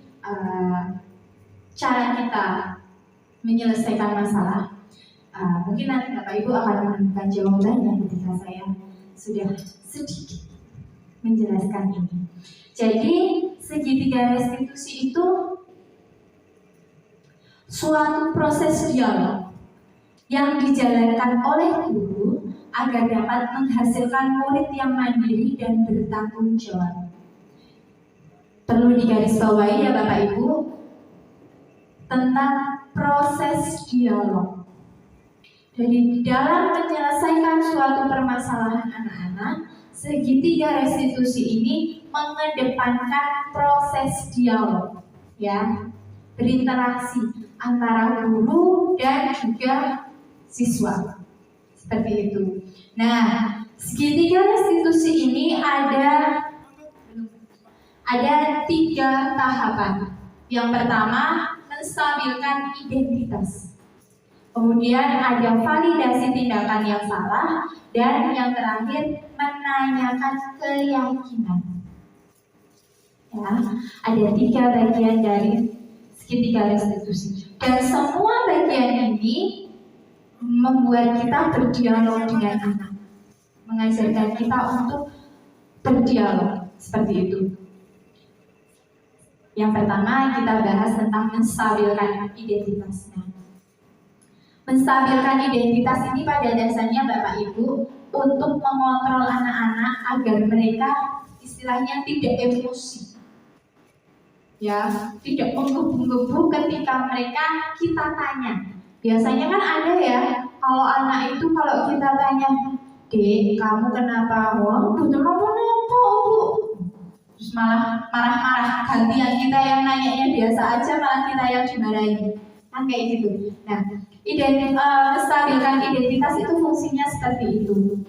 cara kita menyelesaikan masalah? Mungkin nanti Bapak Ibu akan menemukan jawabannya ketika saya sudah sedikit menjelaskan ini. Jadi segitiga restitusi itu suatu proses dialog yang dijalankan oleh guru agar dapat menghasilkan murid yang mandiri dan bertanggung jawab. Perlu digarisbawahi ya Bapak Ibu tentang proses dialog. Jadi dalam menyelesaikan suatu permasalahan anak-anak, segitiga restitusi ini mengedepankan proses dialog, ya, berinteraksi antara guru dan juga siswa. Seperti itu. Nah, segitiga restitusi ini ada 3 tahapan. Yang pertama, menstabilkan identitas. Kemudian ada validasi tindakan yang salah, dan yang terakhir menanyakan keyakinan. Ya, ada 3 bagian dari segitiga restitusi. Dan semua bagian ini membuat kita berdialog dengan anak, mengajarkan kita untuk berdialog seperti itu. Yang pertama kita bahas tentang menstabilkan identitasnya. Menstabilkan identitas ini pada dasarnya Bapak Ibu untuk mengontrol anak-anak agar mereka istilahnya tidak emosi, ya, tidak menggebu-gebu ketika kita tanya. Biasanya kan ada ya, kalau anak itu kalau kita tanya, Dek, kamu kenapa? Wah, butuh apa-apa, Bu? Terus malah marah-marah, gantian kita yang nanyanya biasa aja, malah kita yang dimarahin. Kan kayak gitu. Nah, menstabilkan identitas itu fungsinya seperti itu.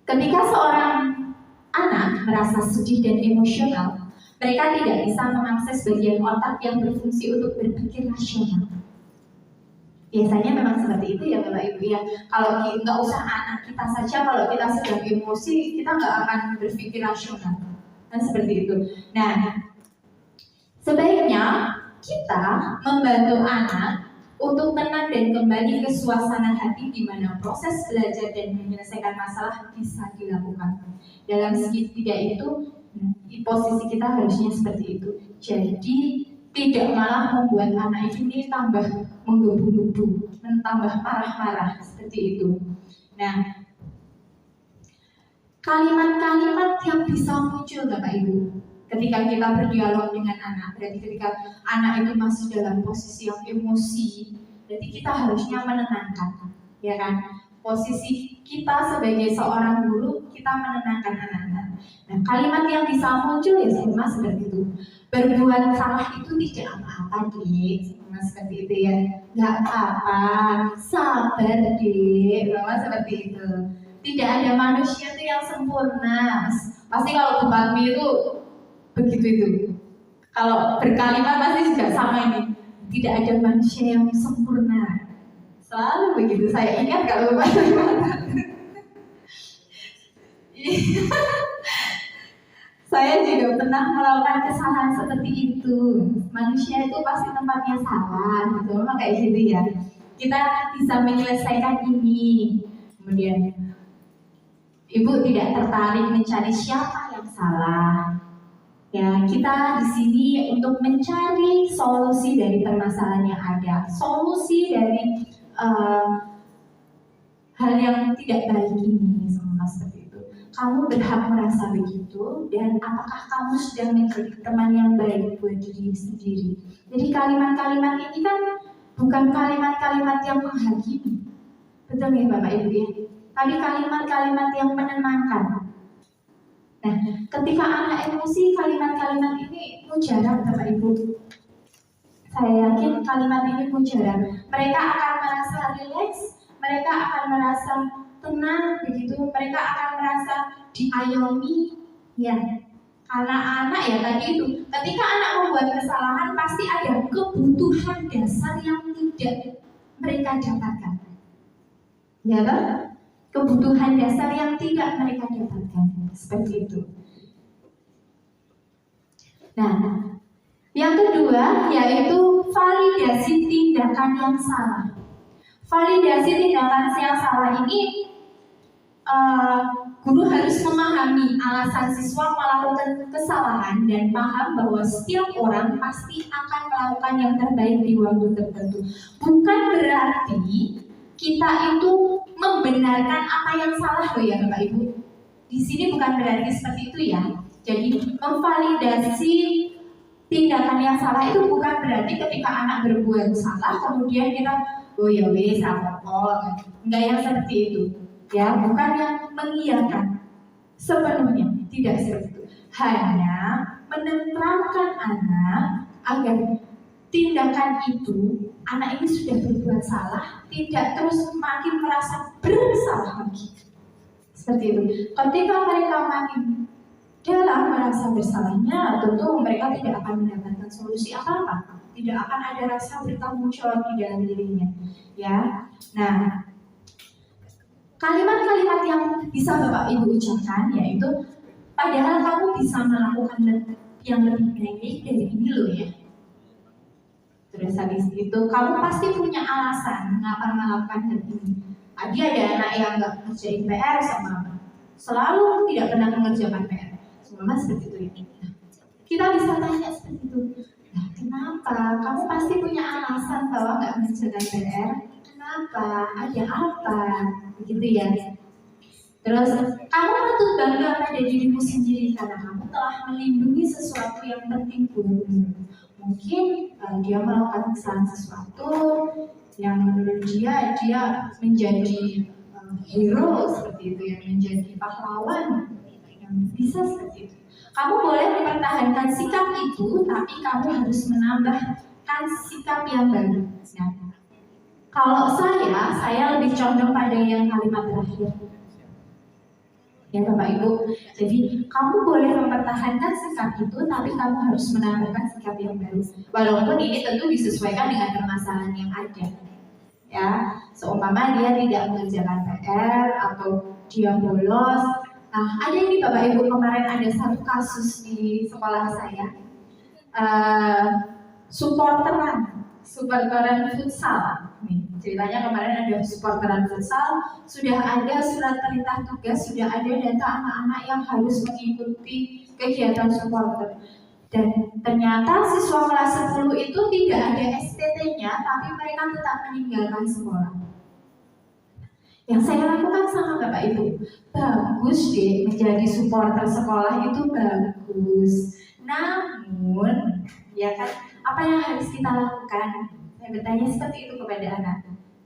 Ketika seorang anak merasa sedih dan emosional, mereka tidak bisa mengakses bagian otak yang berfungsi untuk berpikir rasional. Biasanya memang seperti itu ya Bapak Ibu ya. Kalau nggak usah anak kita saja, kalau kita sedang emosi, kita nggak akan berpikir rasional. Kan seperti itu. Nah, sebaiknya kita membantu anak untuk tenang dan kembali ke suasana hati di mana proses belajar dan menyelesaikan masalah bisa dilakukan. Dalam segitiga itu, posisi kita harusnya seperti itu. Jadi tidak malah membuat anak ini tambah menggebu-gebu, tambah marah-marah seperti itu. Nah, kalimat-kalimat yang bisa muncul Bapak Ibu ketika kita berdialog dengan anak, berarti ketika anak itu masih dalam posisi yang emosi, berarti kita harusnya menenangkan, ya kan? Posisi kita sebagai seorang guru, kita menenangkan anak-anak. Nah, kalimat yang bisa muncul ya sama seperti itu. Berbuat salah itu tidak apa-apa, Dek. Sama seperti itu ya. Nggak apa-apa, sabar, Dek. Sama seperti itu. Tidak ada manusia itu yang sempurna. Pasti kalau Bu Patmi itu begitu itu. Kalau berkalimat pasti juga sama ini. Tidak ada manusia yang sempurna. Selalu begitu. Saya ingat kalau Bu Patmi. Saya juga pernah melakukan kesalahan seperti itu. Manusia itu pasti tempatnya salah, gitu. Memang kayak gitu ya. Kita bisa menyelesaikan ini. Kemudian Ibu tidak tertarik mencari siapa yang salah. Ya, kita di sini untuk mencari solusi dari permasalahan yang ada, solusi dari hal yang tidak baik ini, sama seperti itu. Kamu berhak merasa begitu, dan apakah kamu sedang menjadi teman yang baik buat diri sendiri? Jadi kalimat-kalimat ini kan bukan kalimat-kalimat yang menghakimi, betul ya Bapak Ibu ya? Tapi kalimat-kalimat yang menenangkan. Nah, ketika anak emosi, kalimat-kalimat ini mujarab Bapak Ibu. Saya yakin kalimat ini mujarab. Mereka akan merasa rileks, mereka akan merasa tenang, begitu. Mereka akan merasa diayomi, ya. Karena anak ya tadi itu, ketika anak membuat kesalahan pasti ada kebutuhan dasar yang tidak mereka dapatkan. Ya kan? Kebutuhan dasar yang tidak mereka dapatkan, seperti itu. Nah, yang kedua yaitu validasi tindakan yang salah. Validasi tindakan yang salah ini, guru harus memahami alasan siswa melakukan kesalahan dan paham bahwa setiap orang pasti akan melakukan yang terbaik di waktu tertentu. Bukan berarti kita itu membenarkan apa yang salah loh ya Bapak Ibu. Di sini bukan berarti seperti itu ya. Jadi memvalidasi tindakan yang salah itu bukan berarti ketika anak berbuat salah kemudian kita oh ya wes apa enggak yang seperti itu. Ya, bukan yang mengiyakan sepenuhnya, tidak seperti itu. Hanya menenangkan anak agar tindakan itu, anak ini sudah berbuat salah, tidak terus makin merasa bersalah lagi. Seperti itu. Ketika mereka makin dalam merasa bersalahnya, tentu mereka tidak akan mendapatkan solusi apa-apa. Tidak akan ada rasa bertanggung jawab di dalam dirinya. Ya, nah kalimat-kalimat yang bisa Bapak Ibu ucapkan yaitu padahal kamu bisa melakukan yang lebih baik dari ini loh ya. Terus habis itu kamu pasti punya alasan mengapa melakukan hal ini. Tadi ada anak yang nggak ngerjain PR sama selalu tidak pernah mengerjakan PR. Semua seperti itu ya. Kita bisa tanya seperti itu. Nah, kenapa? Kamu pasti punya alasan bahwa nggak mengerjakan PR. Kenapa? Ada apa? Begitu ya. Terus kamu patut bangga pada dirimu sendiri karena kamu telah melindungi sesuatu yang penting buatmu. Mungkin dia melakukan kesalahan sesuatu yang menurut dia menjadi hero seperti itu, yang menjadi pahlawan, yang bisa seperti itu. Kamu boleh mempertahankan sikap itu, tapi kamu harus menambahkan sikap yang baru. Nah, kalau saya lebih condong pada yang kalimat terakhir. Ya Bapak Ibu, jadi kamu boleh mempertahankan sikap itu, tapi kamu harus menambahkan sikap yang baru. Walaupun ini tentu disesuaikan dengan permasalahan yang ada. Ya, seumpama dia tidak mengerjakan PR atau dia bolos. Nah, ada ini Bapak Ibu, kemarin ada satu kasus di sekolah saya, supporteran futsal. Nih, ceritanya kemarin ada supporteran futsal, sudah ada surat perintah tugas, sudah ada data anak-anak yang harus mengikuti kegiatan supporter. Dan ternyata siswa kelas 10 itu tidak ada SPT-nya, tapi mereka tetap meninggalkan sekolah. Yang saya lakukan sama Bapak Ibu, bagus deh menjadi supporter sekolah itu bagus. apa yang harus kita lakukan? Saya bertanya seperti itu kepada anak.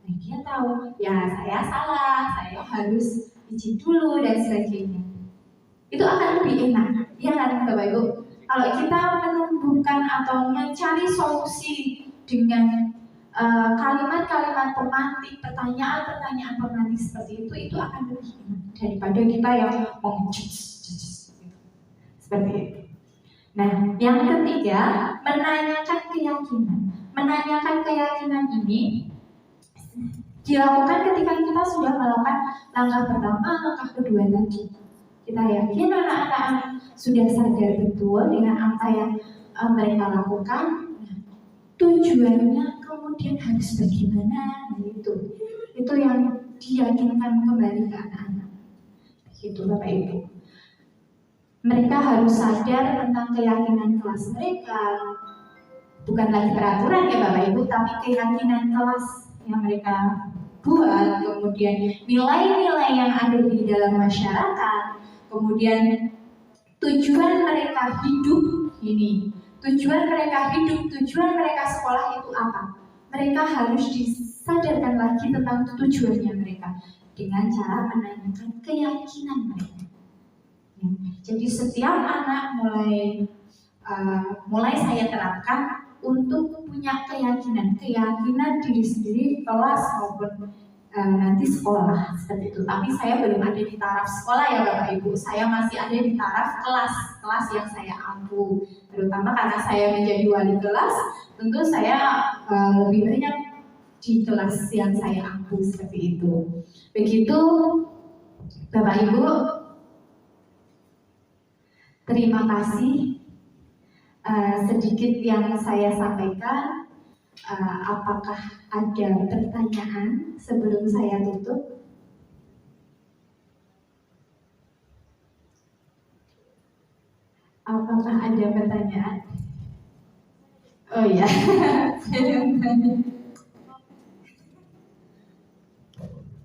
Nah, dia tahu, ya saya salah, saya harus izin dulu dan sebagainya. Itu akan lebih enak, ya kan Bapak Ibu? Kalau kita menumbuhkan atau mencari solusi dengan kalimat-kalimat pemantik, pertanyaan-pertanyaan pemantik seperti itu akan lebih enak daripada kita yang seperti itu. Nah, yang ketiga, menanyakan keyakinan. Menanyakan keyakinan ini dilakukan ketika kita sudah melakukan langkah pertama, langkah kedua tadi. Kita yakin anak-anak sudah sadar betul dengan apa yang mereka lakukan. Nah, tujuannya kemudian harus bagaimana, itu yang diyakinkan kembali ke anak-anak. Gitu Bapak Ibu. Mereka harus sadar tentang keyakinan kelas mereka, bukan lagi peraturan ya Bapak Ibu, tapi keyakinan kelas yang mereka buat, kemudian nilai-nilai yang ada di dalam masyarakat, kemudian tujuan mereka hidup ini, tujuan mereka sekolah itu apa? Mereka harus disadarkan lagi tentang tujuannya mereka dengan cara menanyakan keyakinan mereka. Ya. Jadi setiap anak mulai saya terapkan untuk punya keyakinan diri sendiri, kelas maupun nanti sekolah seperti itu. Tapi saya belum ada di taraf sekolah ya Bapak Ibu. Saya masih ada di taraf kelas yang saya ampu. Terutama karena saya menjadi wali kelas, tentu saya lebih banyak di kelas yang saya ampu seperti itu. Begitu Bapak Ibu. Terima kasih. Sedikit yang saya sampaikan. Apakah ada pertanyaan sebelum saya tutup? Apakah ada pertanyaan? Oh ya,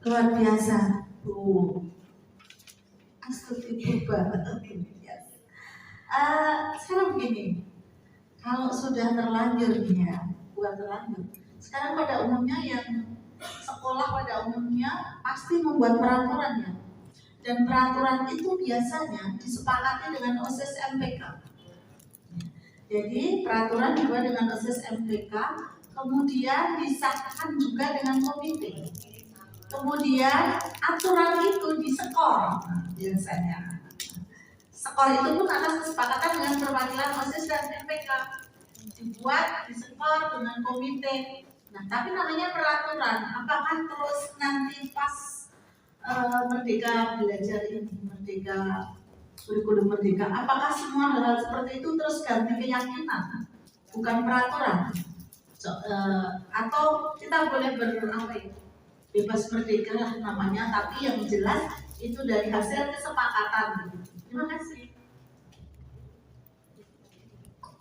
Luar biasa, Bu. Astagfirullah. Sekarang begini, kalau sudah terlanjur ya, bukan terlanjur. Sekarang pada umumnya sekolah pada umumnya pasti membuat peraturan ya. Dan peraturan itu biasanya disepakati dengan OSIS MPK. Jadi peraturan dibuat dengan OSIS MPK, kemudian disahkan juga dengan komite. Kemudian aturan itu diskor biasanya. Skor itu pun atas kesepakatan dengan perwakilan OSIS dan MPK. Dibuat, diskor dengan komite. Nah, tapi namanya peraturan. Apakah terus nanti pas Merdeka Belajar ini, kurikulum Merdeka, apakah semua hal-hal seperti itu terus ganti keyakinan, bukan peraturan? Atau kita boleh bebas merdeka lah namanya, tapi yang jelas itu dari hasil kesepakatan. Terima kasih.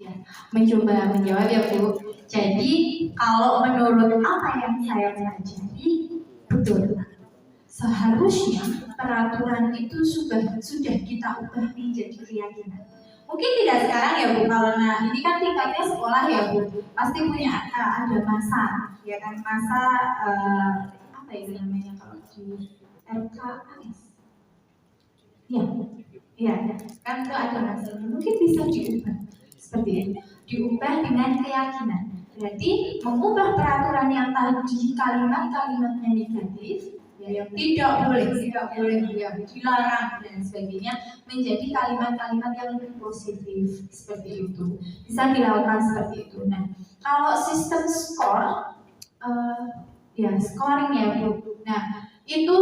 Ya, mencoba menjawab ya Bu. Jadi kalau menurut apa yang saya pelajari, betul. Seharusnya peraturan itu sudah kita ubah menjadi keyakinan. Mungkin tidak sekarang ya Bu, karena ini kan tingkatnya sekolah ya Bu. Pasti punya ada masa, ya kan, masa apa itu namanya kalau di RKS. Ya, kan itu ada masanya. Mungkin bisa diubah seperti itu, diubah dengan keyakinan. Berarti mengubah peraturan yang tadi kalimat-kalimatnya negatif, ya, yang tidak boleh, ya, dilarang dan sebagainya, menjadi kalimat-kalimat yang lebih positif seperti itu. Bisa dilakukan seperti itu. Nah, kalau sistem skor, ya scoring ya Bu. Nah, itu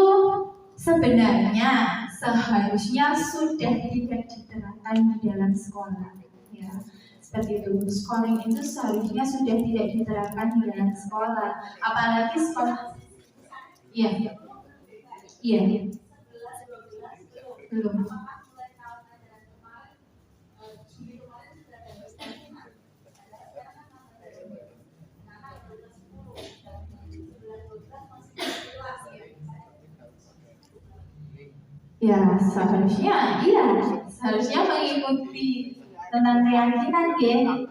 sebenarnya seharusnya sudah tidak diterapkan di dalam sekolah. Ya, seperti itu. Scoring itu seharusnya sudah tidak diterapkan di dalam sekolah. Apalagi sekolah. Iya. Belum. Ya, seharusnya mengikuti tentang keyakinan ya.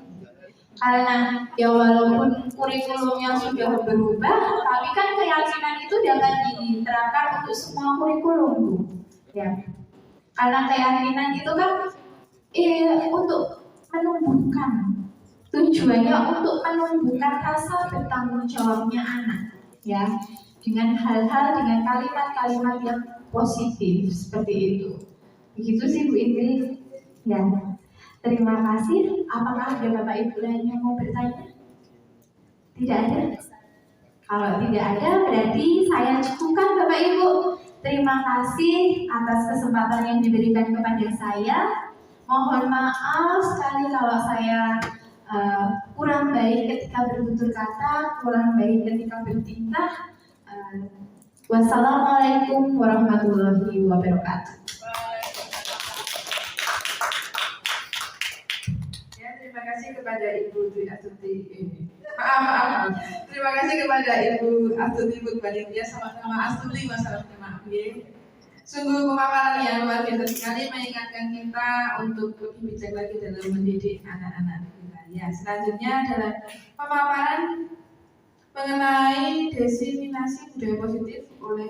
Karena ya walaupun kurikulumnya sudah berubah, tapi kan keyakinan itu dapat diterapkan untuk semua kurikulum tuh. Ya. Karena keyakinan itu kan untuk menumbuhkan, tujuannya untuk menumbuhkan rasa bertanggung jawabnya anak, ya, dengan hal-hal, dengan kalimat-kalimat yang positif seperti itu. Begitu sih Bu Indri. Ya. Terima kasih. Apakah ada Bapak Ibu lain yang mau bertanya? Tidak ada? Kalau tidak ada, berarti saya cukupkan Bapak Ibu. Terima kasih atas kesempatan yang diberikan kepada saya. Mohon maaf sekali kalau saya kurang baik ketika bertutur kata, kurang baik ketika bertingkah. Wassalamualaikum warahmatullahi wabarakatuh. Terima kasih kepada Ibu Dwi Astuti. Maaf. Terima kasih kepada Ibu Astuti Purbalingga sama-sama Astuti, maaf ya. Sungguh pemaparan yang luar biasa sekali, mengingatkan kita untuk lebih bijak lagi dalam mendidik anak-anak kita. Ya, selanjutnya adalah pemaparan mengenai diseminasi budaya positif oleh